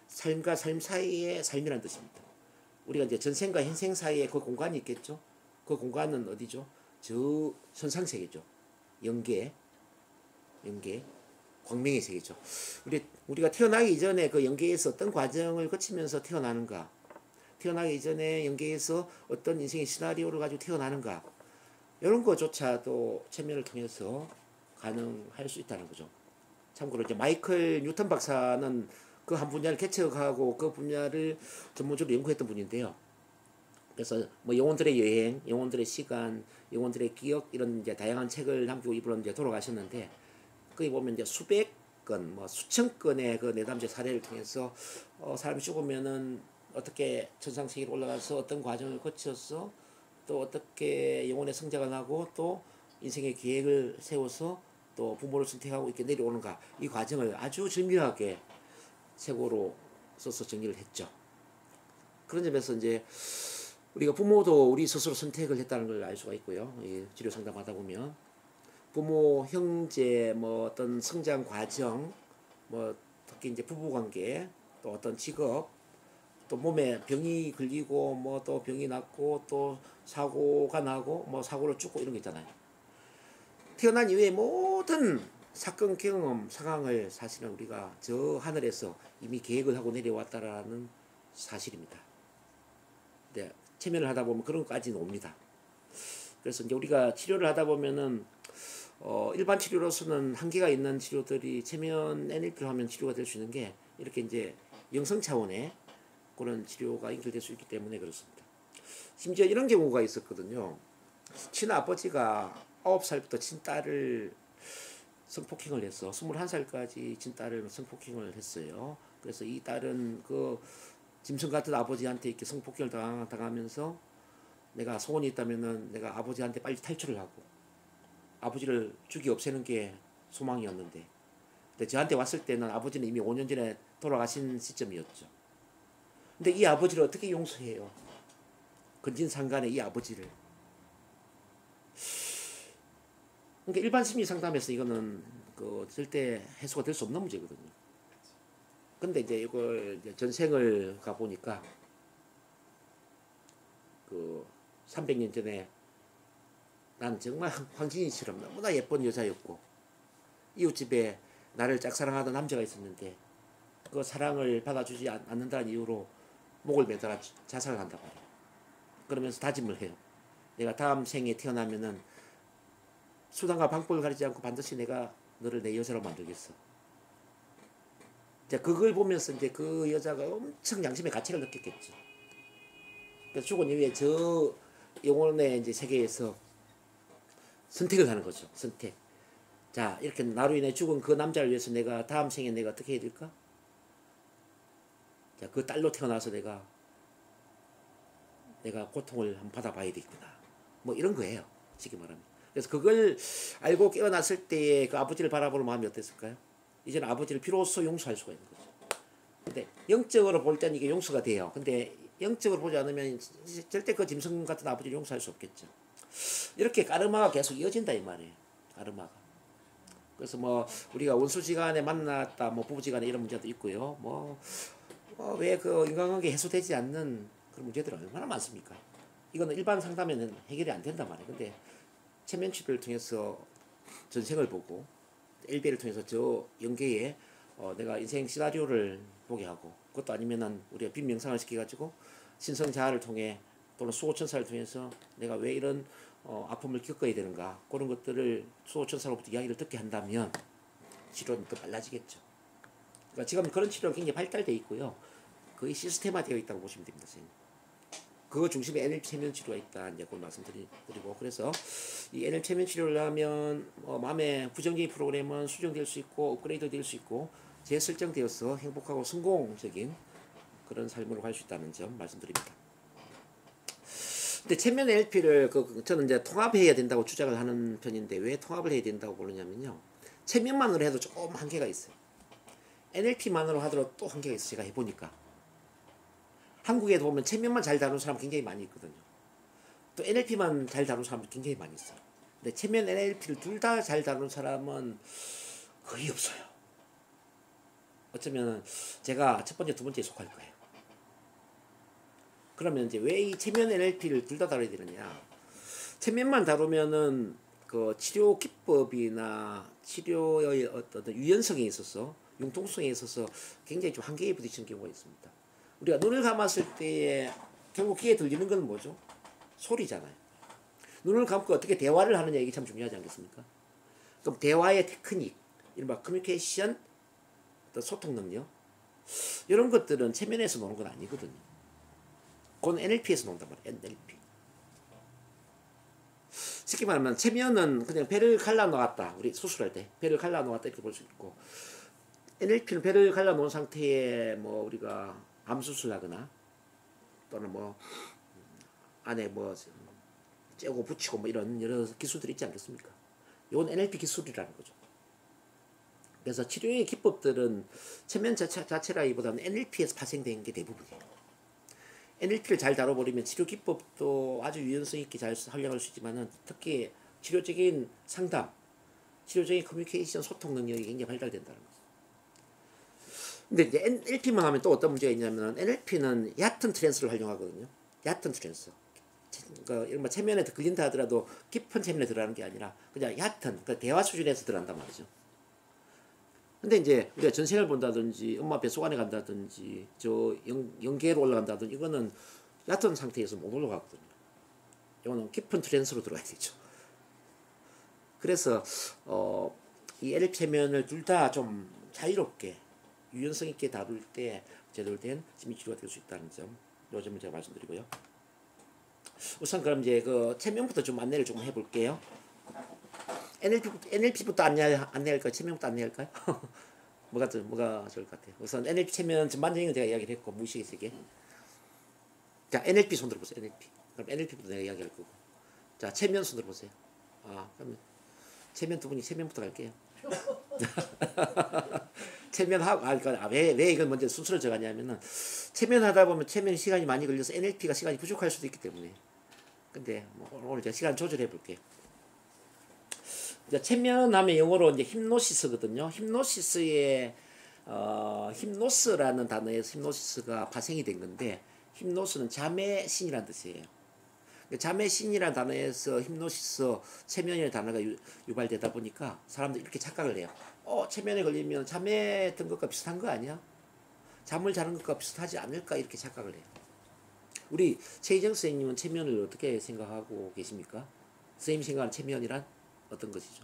삶과 삶 사이의 삶이라는 뜻입니다. 우리가 이제 전생과 현생 사이에 그 공간이 있겠죠. 그 공간은 어디죠? 저 선상세계죠. 영계, 광명의 세계죠. 우리가 태어나기 이전에 그 영계에서 어떤 과정을 거치면서 태어나는가? 태어나기 이전에 영계에서 어떤 인생의 시나리오를 가지고 태어나는가? 이런 것조차도 체면을 통해서 가능할 수 있다는 거죠. 참고로 이제 마이클 뉴턴 박사는 그 한 분야를 개척하고 그 분야를 전문적으로 연구했던 분인데요. 그래서 뭐 영혼들의 여행, 영혼들의 시간, 영혼들의 기억 이런 이제 다양한 책을 남기고 이분은 이제 돌아가셨는데 거기 보면 이제 수백 건, 뭐 수천 건의 그 내담제 사례를 통해서 사람이 죽으면은 어떻게 천상세계로 올라가서 어떤 과정을 거쳐서 또 어떻게 영혼의 성장을 하고 또 인생의 계획을 세워서 또 부모를 선택하고 이렇게 내려오는가 이 과정을 아주 절묘하게 책으로 써서 정리를 했죠. 그런 점에서 이제 우리가 부모도 우리 스스로 선택을 했다는 걸 알 수가 있고요. 치료 상담하다 보면 부모, 형제, 뭐 어떤 성장 과정, 뭐 특히 이제 부부 관계, 또 어떤 직업, 또 몸에 병이 걸리고 뭐 또 병이 났고 또 사고가 나고 뭐 사고를 죽고 이런 게 있잖아요. 태어난 이후에 모든 사건 경험 상황을 사실은 우리가 저 하늘에서 이미 계획을 하고 내려왔다라는 사실입니다. 네, 체면을 하다 보면 그런 것까지는 옵니다. 그래서 이제 우리가 치료를 하다 보면은 일반 치료로서는 한계가 있는 치료들이 체면 NLP를 하면 치료가 될 수 있는 게 이렇게 이제 영성 차원의 그런 치료가 연결될 수 있기 때문에 그렇습니다. 심지어 이런 경우가 있었거든요. 친아버지가 9살부터 친딸을 성폭행을 했어. 21살까지 친딸을 성폭행을 했어요. 그래서 이 딸은 그 짐승 같은 아버지한테 이렇게 성폭행을 당하면서 내가 소원이 있다면은 내가 아버지한테 빨리 탈출을 하고 아버지를 죽이 없애는 게 소망이었는데, 근데 저한테 왔을 때는 아버지는 이미 5년 전에 돌아가신 시점이었죠. 근데 이 아버지를 어떻게 용서해요? 근진상간의 이 아버지를. 그러니까 일반 심리 상담에서 이거는 그 절대 해소가 될 수 없는 문제거든요. 근데 이제 이걸 이제 전생을 가 보니까 그 300년 전에 난 정말 황진이처럼 너무나 예쁜 여자였고 이웃집에 나를 짝사랑하던 남자가 있었는데 그 사랑을 받아주지 않는다는 이유로 목을 매달아 자살을 한단 말이에요. 그러면서 다짐을 해요. 내가 다음 생에 태어나면은 수단과 방법을 가리지 않고 반드시 내가 너를 내 여자로 만들겠어. 이제 그걸 보면서 이제 그 여자가 엄청 양심의 가책을 느꼈겠죠. 그래서 죽은 이후에 저 영혼의 이제 세계에서 선택을 하는 거죠. 선택. 자, 이렇게 나로 인해 죽은 그 남자를 위해서 내가 다음 생에 내가 어떻게 해야 될까? 자, 그 딸로 태어나서 내가 고통을 한번 받아봐야 되겠구나. 뭐 이런 거예요. 쉽게 말하면. 그래서 그걸 알고 깨어났을 때의 그 아버지를 바라보는 마음이 어땠을까요? 이제는 아버지를 비로소 용서할 수가 있는 거죠. 근데 영적으로 볼 때는 이게 용서가 돼요. 근데 영적으로 보지 않으면 절대 그 짐승 같은 아버지를 용서할 수 없겠죠. 이렇게 까르마가 계속 이어진다 이 말이에요. 까르마가. 그래서 뭐 우리가 원수지간에 만났다, 뭐 부부지간에 이런 문제도 있고요. 왜 그 인간관계 해소되지 않는 그런 문제들은 얼마나 많습니까? 이거는 일반 상담에는 해결이 안 된단 말이에요. 근데 체면 치료를 통해서 전생을 보고 일배를 통해서 저 영계에 내가 인생 시나리오를 보게 하고, 그것도 아니면은 우리가 빈명상을 시켜가지고 신성자아를 통해 또는 수호천사를 통해서 내가 왜 이런 아픔을 겪어야 되는가, 그런 것들을 수호천사로부터 이야기를 듣게 한다면 치료는 더 빨라지겠죠. 그러니까 지금 그런 치료가 굉장히 발달되어 있고요. 거의 시스템화되어 있다고 보시면 됩니다. 선생님. 그 중심에 NLP 체면 치료가 있다, 이제 그걸 말씀드리고, 그래서 이 NLP 체면 치료를 하면 마음의 부정적인 프로그램은 수정될 수 있고 업그레이드 될 수 있고 재설정되어서 행복하고 성공적인 그런 삶으로 갈 수 있다는 점 말씀드립니다. 근데 체면 NLP를 저는 이제 통합해야 된다고 주장을 하는 편인데, 왜 통합을 해야 된다고 그러냐면요, 체면만으로 해도 조금 한계가 있어요. NLP만으로 하더라도 또 한계가 있어요. 제가 해보니까 한국에도 보면 체면만 잘 다루는 사람 굉장히 많이 있거든요. 또 NLP만 잘 다루는 사람도 굉장히 많이 있어요. 근데 체면 NLP를 둘 다 잘 다루는 사람은 거의 없어요. 어쩌면 제가 첫 번째, 두 번째에 속할 거예요. 그러면 이제 왜 이 체면 NLP를 둘 다 다뤄야 되느냐? 체면만 다루면은 그 치료 기법이나 치료의 어떤 유연성에 있어서, 융통성에 있어서 굉장히 좀 한계에 부딪히는 경우가 있습니다. 우리가 눈을 감았을 때에 결국 귀에 들리는 건 뭐죠? 소리잖아요. 눈을 감고 어떻게 대화를 하느냐, 이게 참 중요하지 않겠습니까? 그럼 대화의 테크닉, 이른바 커뮤니케이션, 또 소통 능력, 이런 것들은 체면에서 노는 건 아니거든요. 그건 NLP에서 논단 말이에요. NLP. 쉽게 말하면 체면은 그냥 배를 갈라놓았다. 우리 수술할 때 배를 갈라놓았다 이렇게 볼 수 있고, NLP는 배를 갈라놓은 상태에 뭐 우리가 암 수술하거나 또는 뭐 안에 뭐 째고 붙이고 뭐 이런 여러 기술들이 있지 않겠습니까? 이건 NLP 기술이라는 거죠. 그래서 치료의 기법들은 체면 자체라기보다는 NLP에서 파생된 게 대부분이에요. NLP를 잘 다뤄버리면 치료 기법도 아주 유연성 있게 잘 활용할 수 있지만은 특히 치료적인 상담, 치료적인 커뮤니케이션 소통 능력이 굉장히 발달된다는 거죠. 근데 이제 NLP만 하면 또 어떤 문제가 있냐면, NLP는 얕은 트랜스를 활용하거든요. 얕은 트랜스. 그러니까 이런 체면에 걸린다 하더라도 깊은 체면에 들어가는 게 아니라 그냥 얕은, 그러니까 대화 수준에서 들어간단 말이죠. 근데 이제 우리가 전생을 본다든지 엄마 뱃속 안에 간다든지 저 영계로 올라간다든지 이거는 얕은 상태에서 못 올라가거든요. 이거는 깊은 트랜스로 들어가야 되죠. 그래서 이 NLP 체면을 둘 다 좀 자유롭게 유연성 있게 다룰 때 제대로 된 심리 치료가 될 수 있다는 점, 요 점을 제가 말씀드리고요. 우선 그럼 이제 그 체면부터 좀 안내를 좀 해볼게요. NLP부터 안내할까요? 체면부터 안내할까요? 뭐가 좋을 것 같아요? 우선 NLP 체면 전반적인 건 제가 이야기를 했고 무의식의 세계. 자, NLP 손 들어보세요. NLP. 그럼 NLP부터 내가 이야기할 거고. 자, 체면 손 들어보세요. 그러면 체면 두 분이 체면부터 갈게요. 체면하고 그러니까 왜 이걸 먼저 순서를 정하냐면은 체면하다 보면 체면 시간이 많이 걸려서 NLP가 시간이 부족할 수도 있기 때문에. 근데 오늘 제가 시간 조절해 볼게요. 이제 체면하면 영어로 이제 힙노시스거든요. 힙노시스의 힙노스라는 단어에서 힙노시스가 파생이 된 건데 힙노스는 잠의 신이라는 뜻이에요. 잠의 신이라는 단어에서 힙노시스 체면이라는 단어가 유발되다 보니까 사람들이 이렇게 착각을 해요. 체면에 걸리면 잠에 든 것과 비슷한 거 아니야? 잠을 자는 것과 비슷하지 않을까 이렇게 착각을 해요. 우리 최희정 선생님은 체면을 어떻게 생각하고 계십니까? 선생님 생각하는 체면이란 어떤 것이죠?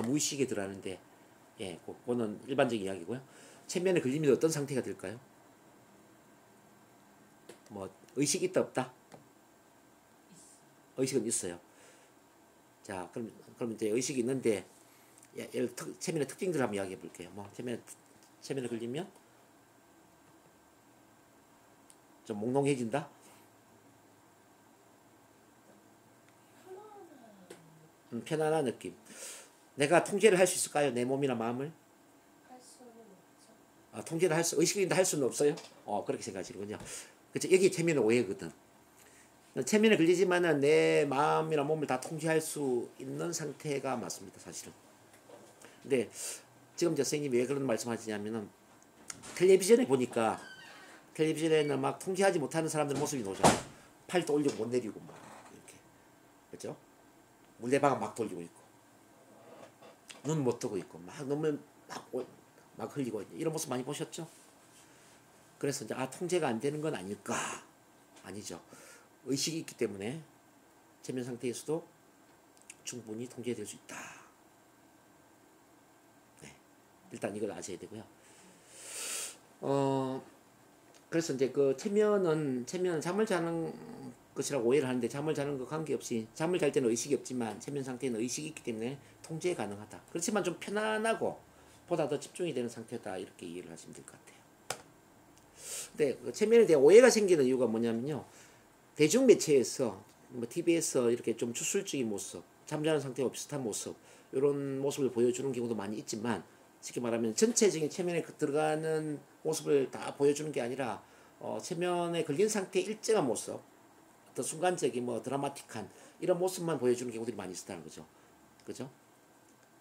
무의식에 들어가는데 예, 그거는 일반적인 이야기고요. 체면에 걸리면 어떤 상태가 될까요? 뭐 의식이 있다 없다? 의식은 있어요. 자, 그럼 이제 의식이 있는데 체면의 특징들을 한번 이야기해 볼게요. 뭐 체면에 걸리면 좀 몽롱해진다. 편안한 느낌. 내가 통제를 할 수 있을까요? 내 몸이나 마음을? 할 수는 없죠. 통제를 의식이 있는데 할 수는 없어요? 그렇게 생각하시는군요. 그렇죠. 여기 체면의 오해거든. 체면에 걸리지만은 내 마음이나 몸을 다 통제할 수 있는 상태가 맞습니다, 사실은. 근데 지금 선생님이 왜 그런 말씀 하시냐면은 텔레비전에 보니까 텔레비전에는 막 통제하지 못하는 사람들 모습이 나오잖아요. 팔도 올리고 못 내리고 막 이렇게. 그렇죠? 물레방아 막 돌리고 있고 눈 못 뜨고 있고 막 눈물 막 흘리고 있고 이런 모습 많이 보셨죠? 그래서 이제 통제가 안 되는 건 아닐까? 아니죠. 의식이 있기 때문에 체면 상태에서도 충분히 통제될 수 있다. 네. 일단 이걸 아셔야 되고요. 그래서 이제 그 체면은 잠을 자는 것이라고 오해를 하는데 잠을 자는 거 관계없이 잠을 잘 때는 의식이 없지만 체면 상태는 의식이 있기 때문에 통제 가능하다. 그렇지만 좀 편안하고 보다 더 집중이 되는 상태다 이렇게 이해를 하시면 될 것 같아요. 근데 그 체면에 대한 오해가 생기는 이유가 뭐냐면요. 대중 매체에서 뭐 TV에서 이렇게 좀 추술적인 모습, 잠자는 상태와 비슷한 모습 이런 모습을 보여주는 경우도 많이 있지만 쉽게 말하면 전체적인 체면에 들어가는 모습을 다 보여주는 게 아니라 체면에 걸린 상태의 일정한 모습, 어떤 순간적인 뭐 드라마틱한 이런 모습만 보여주는 경우들이 많이 있었다는 거죠. 그죠?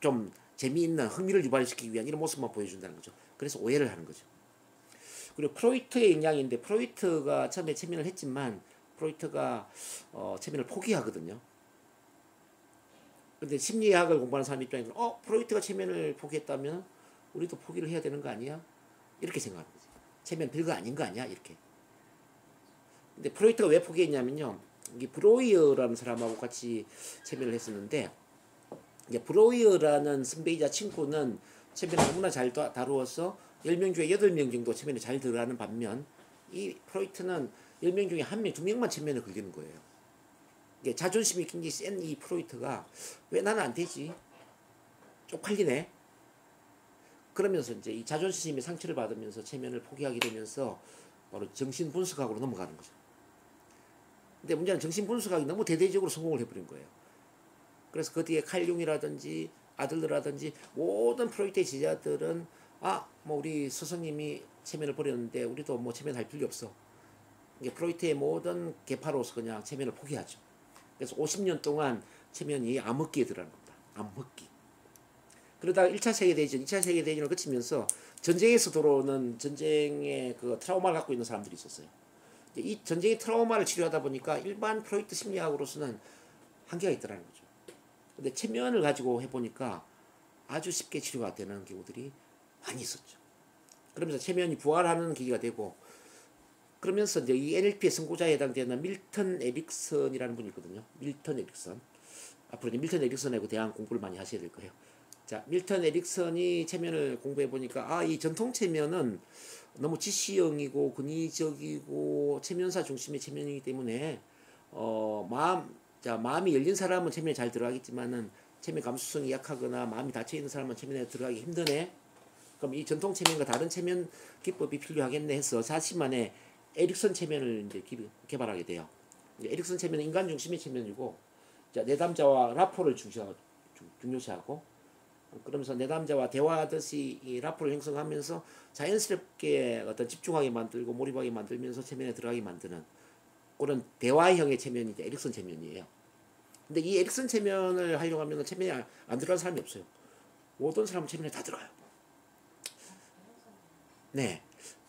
좀 재미있는 흥미를 유발시키기 위한 이런 모습만 보여준다는 거죠. 그래서 오해를 하는 거죠. 그리고 프로이트의 영향인데 프로이트가 처음에 체면을 했지만 프로이트가 체면을 포기하거든요. 근데 심리학을 공부하는 사람 입장에서 프로이트가 체면을 포기했다면 우리도 포기를 해야 되는 거 아니야? 이렇게 생각하는 거지. 체면 별거 아닌 거 아니야? 이렇게. 근데 프로이트가 왜 포기했냐면요. 이게 브로이어라는 사람하고 같이 체면을 했었는데 이제 브로이어라는 선배이자 친구는 체면을 너무나 잘 다루어서 10명 중에 8명 정도 체면에 잘 들어가는 반면 이 프로이트는 10명 중에 1명, 2명만 체면에 걸리는 거예요. 이게 자존심이 굉장히 센 이 프로이트가 왜 나는 안 되지? 쪽팔리네. 그러면서 이제 이 자존심의 상처를 받으면서 체면을 포기하게 되면서 바로 정신분석학으로 넘어가는 거죠. 근데 문제는 정신분석학이 너무 대대적으로 성공을 해버린 거예요. 그래서 그 뒤에 칼 융이라든지 아들러라든지 모든 프로이트의 지자들은 뭐 우리 스승님이 체면을 버렸는데 우리도 뭐 체면할 필요 없어. 이게 프로이트의 모든 계파로서 그냥 체면을 포기하죠. 그래서 50년 동안 체면이 암흑기에 들어가는 겁니다. 암흑기. 그러다가 1차 세계대전, 2차 세계대전을 거치면서 전쟁에서 들어오는 전쟁의 그 트라우마를 갖고 있는 사람들이 있었어요. 이 전쟁의 트라우마를 치료하다 보니까 일반 프로이트 심리학으로서는 한계가 있더라는 거죠. 근데 체면을 가지고 해보니까 아주 쉽게 치료가 되는 경우들이 많이 있었죠. 그러면서 체면이 부활하는 계기가 되고 그러면서 이제 이 NLP의 선구자에 해당되는 밀턴 에릭슨이라는 분이 있거든요. 밀턴 에릭슨. 앞으로 이제 밀턴 에릭슨하고 대한 공부를 많이 하셔야 될 거예요. 자, 밀턴 에릭슨이 체면을 공부해 보니까 이 전통 체면은 너무 지시형이고 근위적이고 체면사 중심의 체면이기 때문에 마음이 열린 사람은 체면에 잘 들어가겠지만은 체면 감수성이 약하거나 마음이 닫혀 있는 사람은 체면에 들어가기 힘드네. 그럼 이 전통 체면과 다른 체면 기법이 필요하겠네 해서 자신만의 에릭슨 체면을 이제 개발하게 돼요. 이제 에릭슨 체면은 인간 중심의 체면이고, 자, 내담자와 라포를 중요시하고, 그러면서 내담자와 대화하듯이 이 라포를 형성하면서 자연스럽게 어떤 집중하게 만들고 몰입하게 만들면서 체면에 들어가게 만드는 그런 대화형의 체면이 이제 에릭슨 체면이에요. 근데 이 에릭슨 체면을 하려고 하면 체면이 안 들어가는 사람이 없어요. 모든 사람은 체면에 다 들어가요. 네.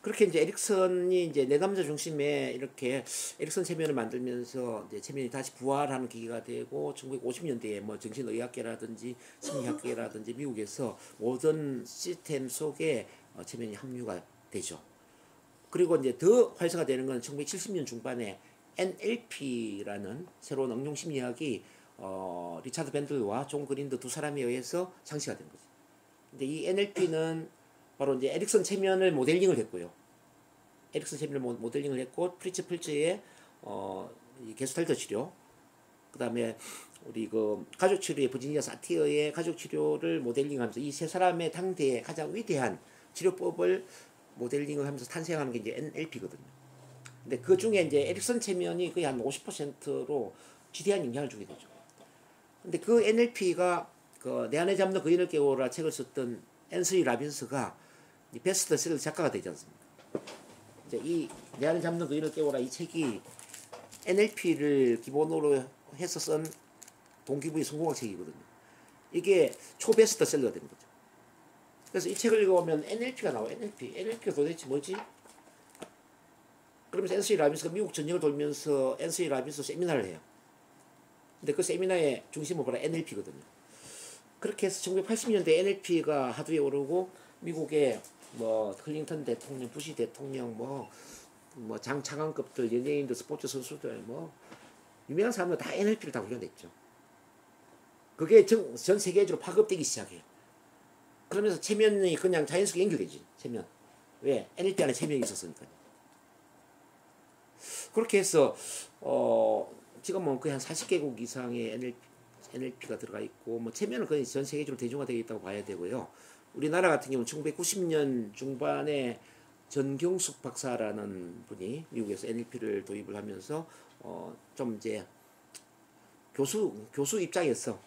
그렇게 이제 에릭슨이 이제 내담자 중심의 이렇게 에릭슨 체면을 만들면서 이제 체면이 다시 부활하는 계기가 되고 1950년대에 뭐 정신의학계라든지 심리학계라든지 미국에서 모든 시스템 속에 체면이 합류가 되죠. 그리고 이제 더 활성화되는 건 1970년 중반에 NLP라는 새로운 응용 심리학이 리차드 밴들와 존 그린드 두 사람에 의해서 창시가 된 거죠. 근데 이 NLP는 바로 이제 에릭슨 체면을 모델링을 했고요. 에릭슨 체면을 모델링을 했고 프리츠 필츠의 이 게스탈트 치료, 그다음에 우리 그 가족 치료의 버지니아 사티어의 가족 치료를 모델링하면서 이 세 사람의 당대의 가장 위대한 치료법을 모델링을 하면서 탄생하는 게 이제 NLP거든요. 근데 그 중에 이제 에릭슨 체면이 거의 한 50%로 지대한 영향을 주게 되죠. 근데 그 NLP가 그 내 안에 잡는 거인을 깨우라 책을 썼던 앤서니 라빈스가 이 베스트셀러 작가가 되지 않습니까? 이제 이 내 안에 잡는 거인을 깨우라 이 책이 NLP를 기본으로 해서 쓴 동기부여 성공학 책이거든요. 이게 초베스트셀러가 되는 거죠. 그래서 이 책을 읽어보면 NLP가 나와. NLP가 도대체 뭐지? 그러면서 앤서니 라빈스가 미국 전역을 돌면서 앤서니 라빈스 세미나를 해요. 근데 그 세미나의 중심은 바로 NLP거든요. 그렇게 해서 1980년대 NLP가 하두에 오르고 미국의 뭐 클린턴 대통령, 부시 대통령, 뭐 장차관급들, 연예인들, 스포츠 선수들, 뭐 유명한 사람들 다 NLP를 다 훈련했죠. 그게 전 세계적으로 파급되기 시작해요. 그러면서 체면이 그냥 자연스럽게 연결되지. 체면. 왜? NLP 안에 체면이 있었으니까요. 그렇게 해서 지금은 거의 한 40개국 이상의 NLP가 들어가 있고, 뭐 체면은 거의 전 세계적으로 대중화되어 있다고 봐야 되고요. 우리나라 같은 경우는 1990년 중반에 전경숙 박사라는 분이 미국에서 NLP를 도입을 하면서 좀 이제 교수 입장에서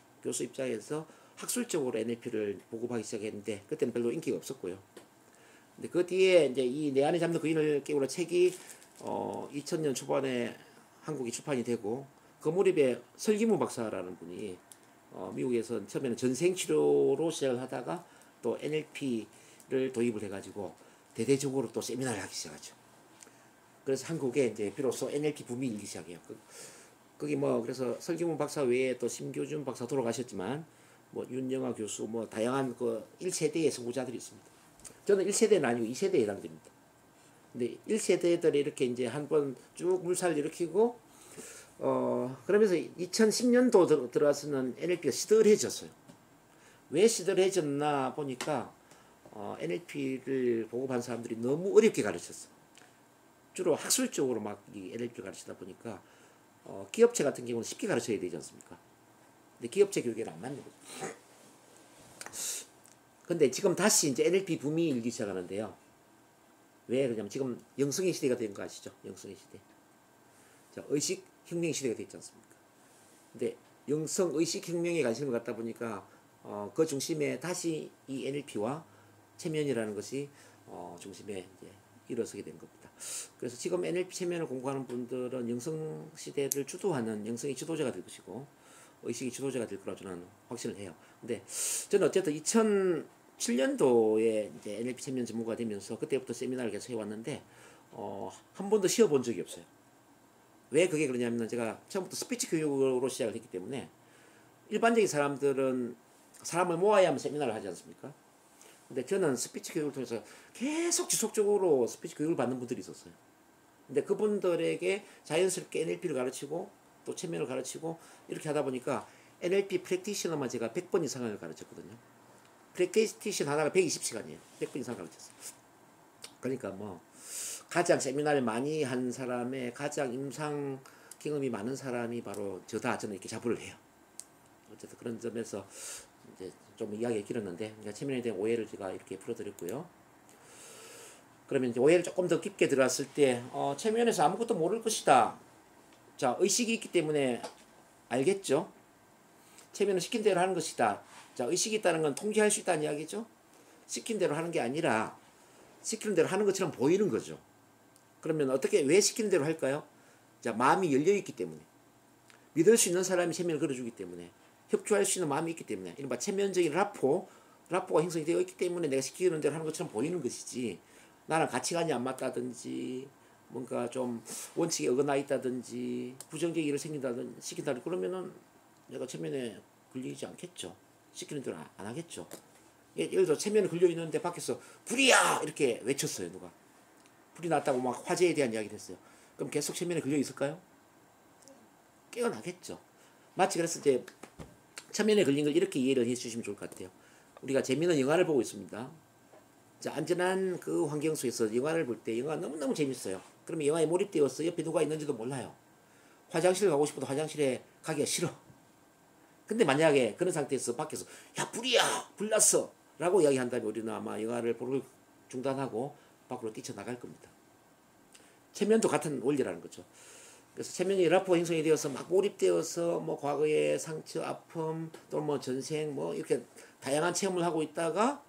학술적으로 NLP를 보급하기 시작했는데 그때는 별로 인기가 없었고요. 근데 그 뒤에 이제 이 내 안에 잡는 거인을 깨우라 책이 2000년 초반에 한국에 출판이 되고 그 무렵에 설기무 박사라는 분이 미국에서 처음에는 전생치료로 시작을 하다가 또 NLP를 도입을 해가지고 대대적으로 또 세미나를 하기 시작하죠. 그래서 한국에 이제 비로소 NLP 붐이 일기 시작해요. 거기 뭐 그래서 설기문 박사 외에 또 심교준 박사 돌아가셨지만 뭐 윤영아 교수 뭐 다양한 그 1세대의 선구자들이 있습니다. 저는 1세대는 아니고 2세대에 해당됩니다. 근데 1세대들이 이렇게 이제 한번 쭉 물살을 일으키고 그러면서 2010년도 들어와서는 NLP가 시들해졌어요. 왜 시들해졌나 보니까 NLP를 보급한 사람들이 너무 어렵게 가르쳤어. 주로 학술적으로 막 이 NLP를 가르치다 보니까 기업체 같은 경우는 쉽게 가르쳐야 되지 않습니까? 근데 기업체 교육에는 안 맞는 거죠. 근데 지금 다시 이제 NLP 붐이 일기 시작하는데요. 왜 그러냐면 지금 영성의 시대가 된 거 아시죠? 영성의 시대. 자, 의식 혁명 시대가 됐지 않습니까? 근데 영성 의식 혁명에 관심을 갖다 보니까 그 중심에 다시 이 NLP와 체면이라는 것이 중심에 이제 일어서게 된 겁니다. 그래서 지금 NLP 체면을 공부하는 분들은 영성 시대를 주도하는 영성의 지도자가 될 것이고 의식의 지도자가 될 거라고 저는 확신을 해요. 근데 저는 어쨌든 2007년도에 이제 NLP 체면 전문가가 되면서 그때부터 세미나를 계속 해왔는데 한 번도 쉬어본 적이 없어요. 왜 그게 그러냐면 제가 처음부터 스피치 교육으로 시작을 했기 때문에 일반적인 사람들은 사람을 모아야만 세미나를 하지 않습니까? 근데 저는 스피치 교육을 통해서 계속 지속적으로 스피치 교육을 받는 분들이 있었어요. 근데 그분들에게 자연스럽게 NLP를 가르치고 또 체면을 가르치고 이렇게 하다 보니까 NLP 프랙티셔너만 제가 100번 이상을 가르쳤거든요. 플레이스테이션 하나가 120시간이에요. 100분 이상 가르쳤어요. 그러니까 뭐 가장 세미나를 많이 한 사람의 가장 임상 경험이 많은 사람이 바로 저다. 저는 이렇게 자부를 해요. 어쨌든 그런 점에서 이제 좀 이야기가 길었는데 체면에 대한 오해를 제가 이렇게 풀어드렸고요. 그러면 이제 오해를 조금 더 깊게 들어갔을 때 체면에서 아무것도 모를 것이다. 자, 의식이 있기 때문에 알겠죠. 체면은 시킨 대로 하는 것이다. 자, 의식이 있다는 건 통제할 수 있다는 이야기죠. 시킨 대로 하는 게 아니라 시키는 대로 하는 것처럼 보이는 거죠. 그러면 어떻게 왜 시키는 대로 할까요? 자, 마음이 열려 있기 때문에, 믿을 수 있는 사람이 체면을 걸어주기 때문에, 협조할 수 있는 마음이 있기 때문에, 이른바 체면적인 라포가 형성이 되어 있기 때문에 내가 시키는 대로 하는 것처럼 보이는 것이지, 나랑 가치관이 안 맞다든지 뭔가 좀 원칙에 어긋나 있다든지 부정적인 일을 시킨다든지 그러면은 내가 체면에 걸리지 않겠죠. 시키는 대로 안 하겠죠. 예를 들어 체면에 걸려 있는데 밖에서 불이야 이렇게 외쳤어요. 누가 불이 났다고 막 화재에 대한 이야기를 했어요. 그럼 계속 체면에 걸려 있을까요? 깨어나겠죠. 마치 그래서 이제 체면에 걸린 걸 이렇게 이해를 해주시면 좋을 것 같아요. 우리가 재미있는 영화를 보고 있습니다. 자, 안전한 그 환경 속에서 영화를 볼 때 영화가 너무너무 재밌어요. 그러면 영화에 몰입되어서 옆에 누가 있는지도 몰라요. 화장실 가고 싶어도 화장실에 가기가 싫어. 근데 만약에 그런 상태에서 밖에서 야 불이야 불났어 라고 이야기한다면 우리는 아마 영화를 보는 걸 중단하고 밖으로 뛰쳐나갈 겁니다. 체면도 같은 원리라는 거죠. 그래서 체면이 라포 형성이 되어서 막 몰입되어서 뭐 과거의 상처, 아픔, 또 뭐 전생 뭐 이렇게 다양한 체험을 하고 있다가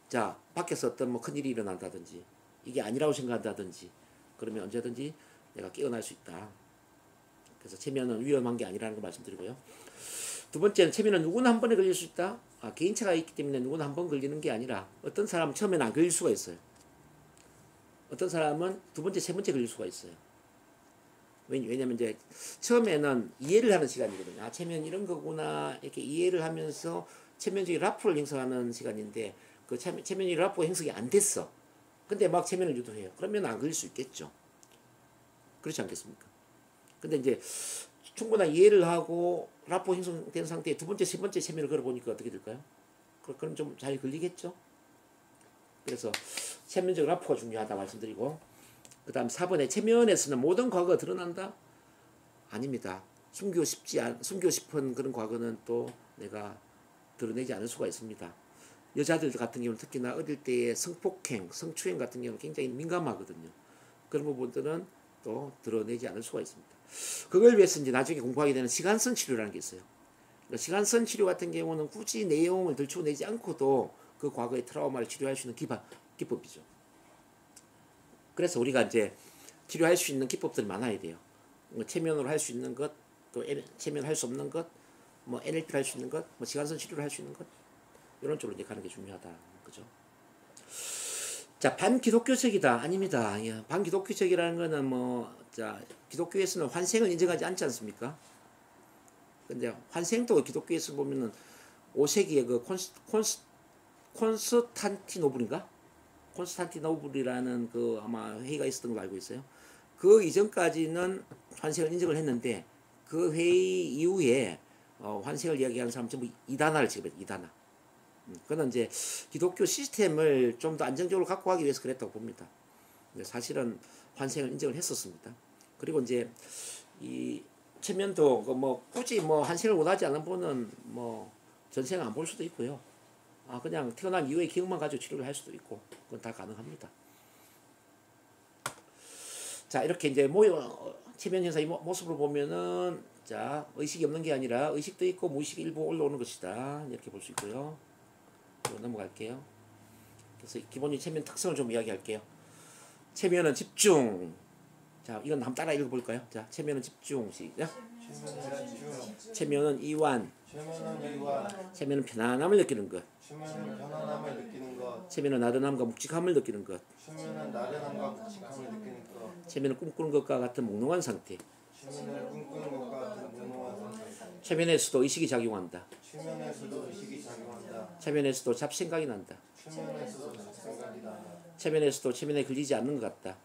자 밖에서 어떤 뭐 큰일이 일어난다든지 이게 아니라고 생각한다든지 그러면 언제든지 내가 깨어날 수 있다. 그래서 체면은 위험한 게 아니라는 거 말씀드리고요. 두 번째는 체면은 누구나 한 번에 걸릴 수 있다. 개인차가 있기 때문에 누구나 한 번 걸리는 게 아니라 어떤 사람은 처음에는 안 걸릴 수가 있어요. 어떤 사람은 두 번째, 세 번째 걸릴 수가 있어요. 왜냐면 이제 처음에는 이해를 하는 시간이거든요. 체면 이런 거구나 이렇게 이해를 하면서 체면적인 라포를 형성하는 시간인데 그 체면적인 라포 형성이 안 됐어. 근데 막 체면을 유도해요. 그러면 안 걸릴 수 있겠죠. 그렇지 않겠습니까? 근데 이제 충분한 이해를 하고 라포 형성된 상태에 두 번째, 세 번째 체면을 걸어보니까 어떻게 될까요? 그럼 좀 잘 걸리겠죠? 그래서 체면적 라포가 중요하다 말씀드리고 그 다음 4번에 체면에서는 모든 과거가 드러난다? 아닙니다. 숨기고 싶은 그런 과거는 또 내가 드러내지 않을 수가 있습니다. 여자들 같은 경우는 특히나 어릴 때의 성폭행, 성추행 같은 경우는 굉장히 민감하거든요. 그런 부분들은 또 드러내지 않을 수가 있습니다. 그걸 위해서 이제 나중에 공부하게 되는 시간선 치료라는 게 있어요. 시간선 치료 같은 경우는 굳이 내용을 들추어내지 않고도 그 과거의 트라우마를 치료할 수 있는 기법이죠. 그래서 우리가 이제 치료할 수 있는 기법들이 많아야 돼요. 체면으로 할 수 있는 것, 또 체면 할 수 없는 것, 뭐 NLP를 할 수 있는 것, 뭐 시간선 치료를 할 수 있는 것, 이런 쪽으로 이제 가는 게 중요하다, 그죠? 자, 반기독교적이다. 아닙니다. 예, 반기독교적이라는 거는 자, 기독교에서는 환생을 인정하지 않지 않습니까? 근데 환생도 기독교에서 보면은 5세기에 그 콘스탄티노블인가? 콘스탄티노블이라는 그 아마 회의가 있었던 걸로 알고 있어요. 그 이전까지는 환생을 인정을 했는데 그 회의 이후에 환생을 이야기하는 사람 전부 이단화를 지급했어요. 이단화. 그는 이제 기독교 시스템을 좀 더 안정적으로 갖고 가기 위해서 그랬다고 봅니다. 사실은 환생을 인정을 했었습니다. 그리고 이제 이 체면도 굳이 환생을 원하지 않은 분은 전생을 안 볼 수도 있고요. 그냥 태어난 이후의 기억만 가지고 치료를 할 수도 있고 그건 다 가능합니다. 자, 이렇게 이제 체면 현상의 모습을 보면은 자, 의식이 없는 게 아니라 의식도 있고 무의식이 일부 올라오는 것이다. 이렇게 볼 수 있고요. 넘어갈게요. 그래서 기본적인 체면 특성을 좀 이야기할게요. 체면은 집중. 자, 이건 한번 따라 읽어볼까요? 자, 체면은 집중. 시작. 체면은 이완. 체면은 편안함을 느끼는 것. 체면은 나른함과 묵직함을 느끼는 것. 체면은 꿈꾸는 것과 같은 몽롱한 상태. 체면에서도 의식이 작용한다. 체면에서도 잡생각이 난다. 체면에서도 체면에 걸리지 않는 것 같다.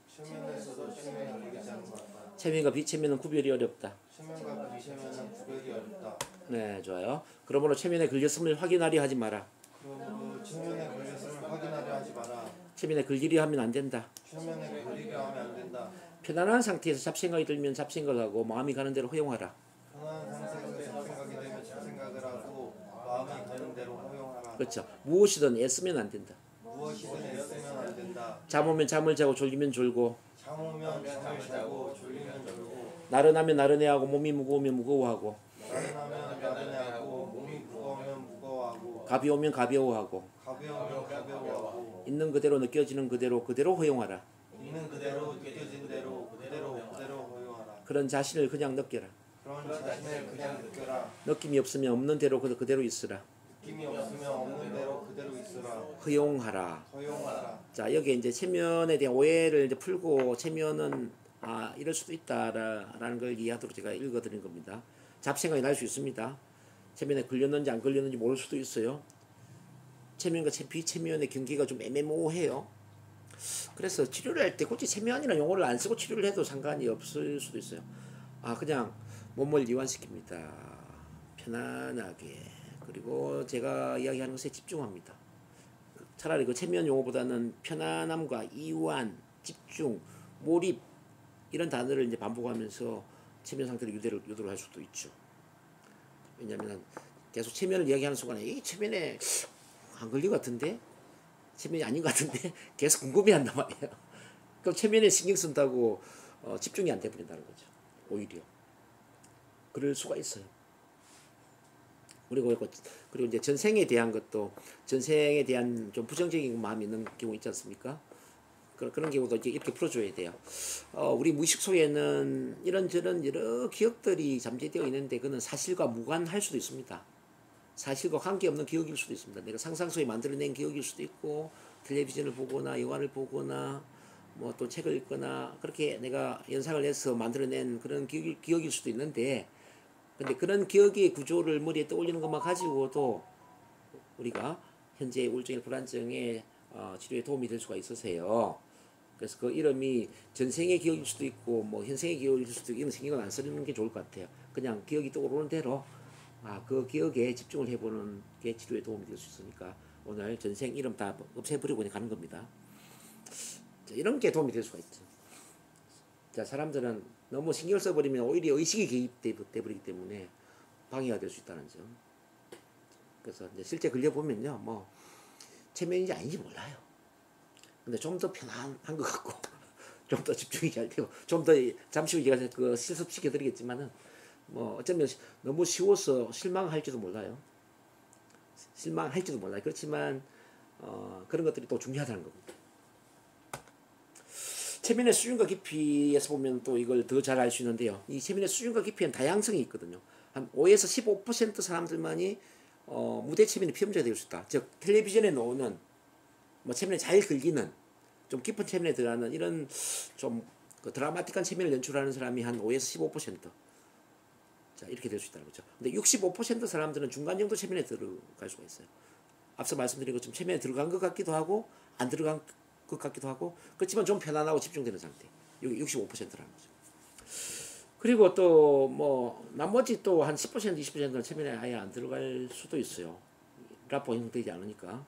체면과 비체면은 구별이 어렵다. 네, 좋아요. 그러므로 체면에 걸렸음을 확인하려 하지 마라. 그 측면에 걸렸음을 확인하려 하지 마라. 체면에 걸리려 하면 안 된다. 측면에 걸리려 하면 안 된다. 편안한 상태에서 잡생각이 들면 잡생각을 하고 마음이 가는 대로 허용하라. 편안한 상태에서 생각이 되면 생각을 하고 마음이 가는 대로 허용하라. 그렇죠. 무엇이든 애쓰면 안 된다. 무엇이든 애쓰면 안 된다. 잠 오면 잠을 자고 졸리면 졸고 잠 오면 잠을 자고 졸리면 졸고 나른하면 나른해하고 몸이 무거우면 무거워하고 나른하면 나른해하고 몸이 무거우면 무거워하고 가벼우면 가벼워하고 가벼우면 가벼워하고 있는 그대로 느껴지는 그대로 허용하라. 있는 그대로 느껴진 대로 그대로 허용하라. 그런 자신을 그냥 느껴라. 그런 자신을 그냥 느껴라. 느낌이 없으면 없는 대로 그대로 있으라. 느낌이 없으면 없는 대로 그대로 있으라. 허용하라. 허용하라. 자, 여기 이제 체면에 대한 오해를 이제 풀고 체면은 이럴 수도 있다라는 걸 이해하도록 제가 읽어드린 겁니다. 잡생각이 날 수 있습니다. 체면에 걸렸는지 안 걸렸는지 모를 수도 있어요. 체면과 비체면의 경계가 좀 애매모호해요. 그래서 치료를 할 때 굳이 체면이라는 용어를 안 쓰고 치료를 해도 상관이 없을 수도 있어요. 그냥 몸을 이완시킵니다. 편안하게. 그리고 제가 이야기하는 것에 집중합니다. 차라리 그 체면 용어보다는 편안함과 이완, 집중, 몰입 이런 단어를 이제 반복하면서 체면 상태를 유도를 할 수도 있죠. 왜냐하면 계속 체면을 이야기하는 순간에 이 체면에 안 걸린 것 같은데? 체면이 아닌 것 같은데? 계속 궁금해한단 말이에요. 그럼 체면에 신경 쓴다고 집중이 안 돼버린다는 거죠. 오히려. 그럴 수가 있어요. 그리고 이제 전생에 대한 것도 전생에 대한 좀 부정적인 마음이 있는 경우 있지 않습니까? 그런 경우도 이렇게 풀어줘야 돼요. 우리 무의식 속에는 이런저런 여러 기억들이 잠재되어 있는데 그는 사실과 무관할 수도 있습니다. 사실과 관계없는 기억일 수도 있습니다. 내가 상상 속에 만들어낸 기억일 수도 있고 텔레비전을 보거나 영화를 보거나 뭐 또 책을 읽거나 그렇게 내가 연상을 해서 만들어낸 그런 기억일 수도 있는데 근데 그런 기억의 구조를 머리에 떠올리는 것만 가지고도 우리가 현재 우울증이나 불안증의 치료에 도움이 될 수가 있어서요. 그래서 그 이름이 전생의 기억일 수도 있고 뭐 현생의 기억일 수도 있고 이런 신경을 안 쓰는 게 좋을 것 같아요. 그냥 기억이 떠오르는 대로 그 기억에 집중을 해보는 게 치료에 도움이 될 수 있으니까 오늘 전생 이름 다 없애버리고 그냥 가는 겁니다. 자, 이런 게 도움이 될 수가 있죠. 자, 사람들은 너무 신경을 써버리면 오히려 의식이 개입돼 버리기 때문에 방해가 될 수 있다는 점. 그래서 이제 실제 걸려보면요, 뭐 체면인지 아닌지 몰라요. 근데 좀 더 편안한 것 같고, 좀 더 집중이 잘 되고, 좀 더 잠시 후 제가 그 실습시켜드리겠지만은, 뭐 어쩌면 너무 쉬워서 실망할지도 몰라요. 실망할지도 몰라요. 그렇지만 그런 것들이 또 중요하다는 겁니다. 체면의 수준과 깊이에서 보면 또 이걸 더 잘 알 수 있는데요. 이 체면의 수준과 깊이엔 다양성이 있거든요. 한 5에서 15% 사람들만이 무대 체면의 피험자가 될 수 있다. 즉 텔레비전에 나오는 뭐 체면에 잘 긁리는 좀 깊은 체면에 들어가는 이런 좀 그 드라마틱한 체면을 연출하는 사람이 한 5에서 15%. 자, 이렇게 될 수 있다는 거죠. 근데 65% 사람들은 중간 정도 체면에 들어갈 수가 있어요. 앞서 말씀드린 것처럼 체면에 들어간 것 같기도 하고 안 들어간 것 같기도 하고 그렇지만 좀 편안하고 집중되는 상태. 여기 65%라는 거죠. 그리고 또 뭐 나머지 또 한 10% 20%는 체면에 아예 안 들어갈 수도 있어요. 라포 형성되지 않으니까.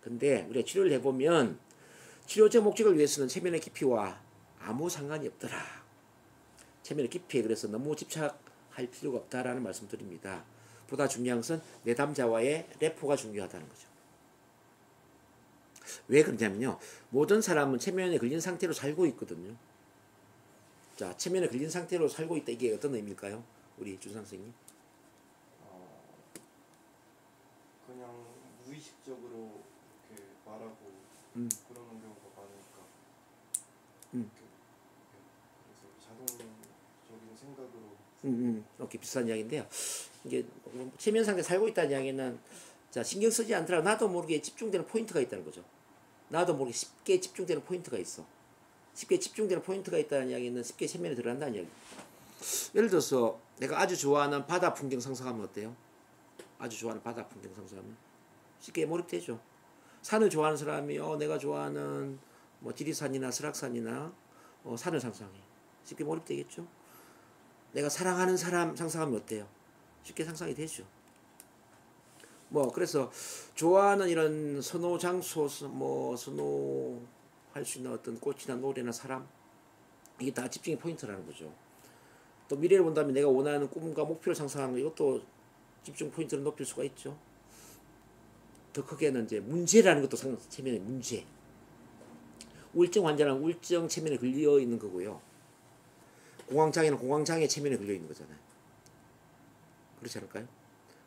근데 우리가 치료를 해보면 치료적 목적을 위해서는 체면의 깊이와 아무 상관이 없더라. 체면의 깊이에 그래서 너무 집착할 필요가 없다라는 말씀드립니다. 보다 중요한 것은 내담자와의 레포가 중요하다는 거죠. 왜 그러냐면요. 모든 사람은 체면에 걸린 상태로 살고 있거든요. 자, 체면에 걸린 상태로 살고 있다. 이게 어떤 의미일까요? 우리 준상 선생님. 그냥 무의식적으로 이렇게 말하고 그러는 경우가 많으니까 그래서 자동적인 생각으로 이렇게 비슷한 이야기인데요. 이게 체면 상태 살고 있다는 이야기는 자, 신경 쓰지 않더라도 나도 모르게 집중되는 포인트가 있다는 거죠. 나도 모르게 쉽게 집중되는 포인트가 있어. 쉽게 집중되는 포인트가 있다는 이야기는 쉽게 체면에 들어간다는 이야기. 예를 들어서 내가 아주 좋아하는 바다 풍경 상상하면 어때요? 아주 좋아하는 바다 풍경 상상하면 쉽게 몰입되죠. 산을 좋아하는 사람이 내가 좋아하는 뭐 지리산이나 설악산이나 산을 상상해. 쉽게 몰입되겠죠. 내가 사랑하는 사람 상상하면 어때요? 쉽게 상상이 되죠. 뭐 그래서 좋아하는 이런 선호 장소 뭐 선호할 수 있는 어떤 꽃이나 노래나 사람 이게 다 집중의 포인트라는 거죠. 또 미래를 본다면 내가 원하는 꿈과 목표를 상상하는 거 이것도 집중 포인트를 높일 수가 있죠. 더 크게는 이제 문제라는 것도 체면의 문제. 우울증 환자는 우울증 체면에 걸려 있는 거고요. 공황장애는 공황장애 체면에 걸려 있는 거잖아요. 그렇지 않을까요?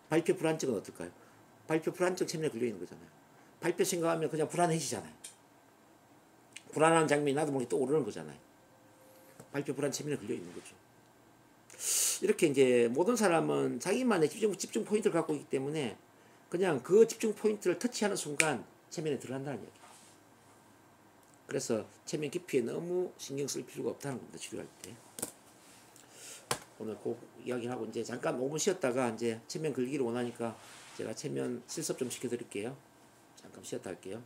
발표 불안증은 어떨까요? 발표 불안증 체면에 걸려 있는 거잖아요. 발표 생각하면 그냥 불안해지잖아요. 불안한 장면이 나도 모르게 떠오르는 거잖아요. 발표 불안 체면에 걸려 있는 거죠. 이렇게 이제 모든 사람은 자기만의 집중 포인트를 갖고 있기 때문에 그냥 그 집중 포인트를 터치하는 순간 체면에 들어간다는 얘기예요. 그래서 체면 깊이에 너무 신경 쓸 필요가 없다는 겁니다. 치료할 때. 오늘 그 이야기를 하고 이제 잠깐 5분 쉬었다가 이제 체면 걸기를 원하니까 제가 체면 실습 좀 시켜드릴게요. 잠깐 쉬었다 할게요.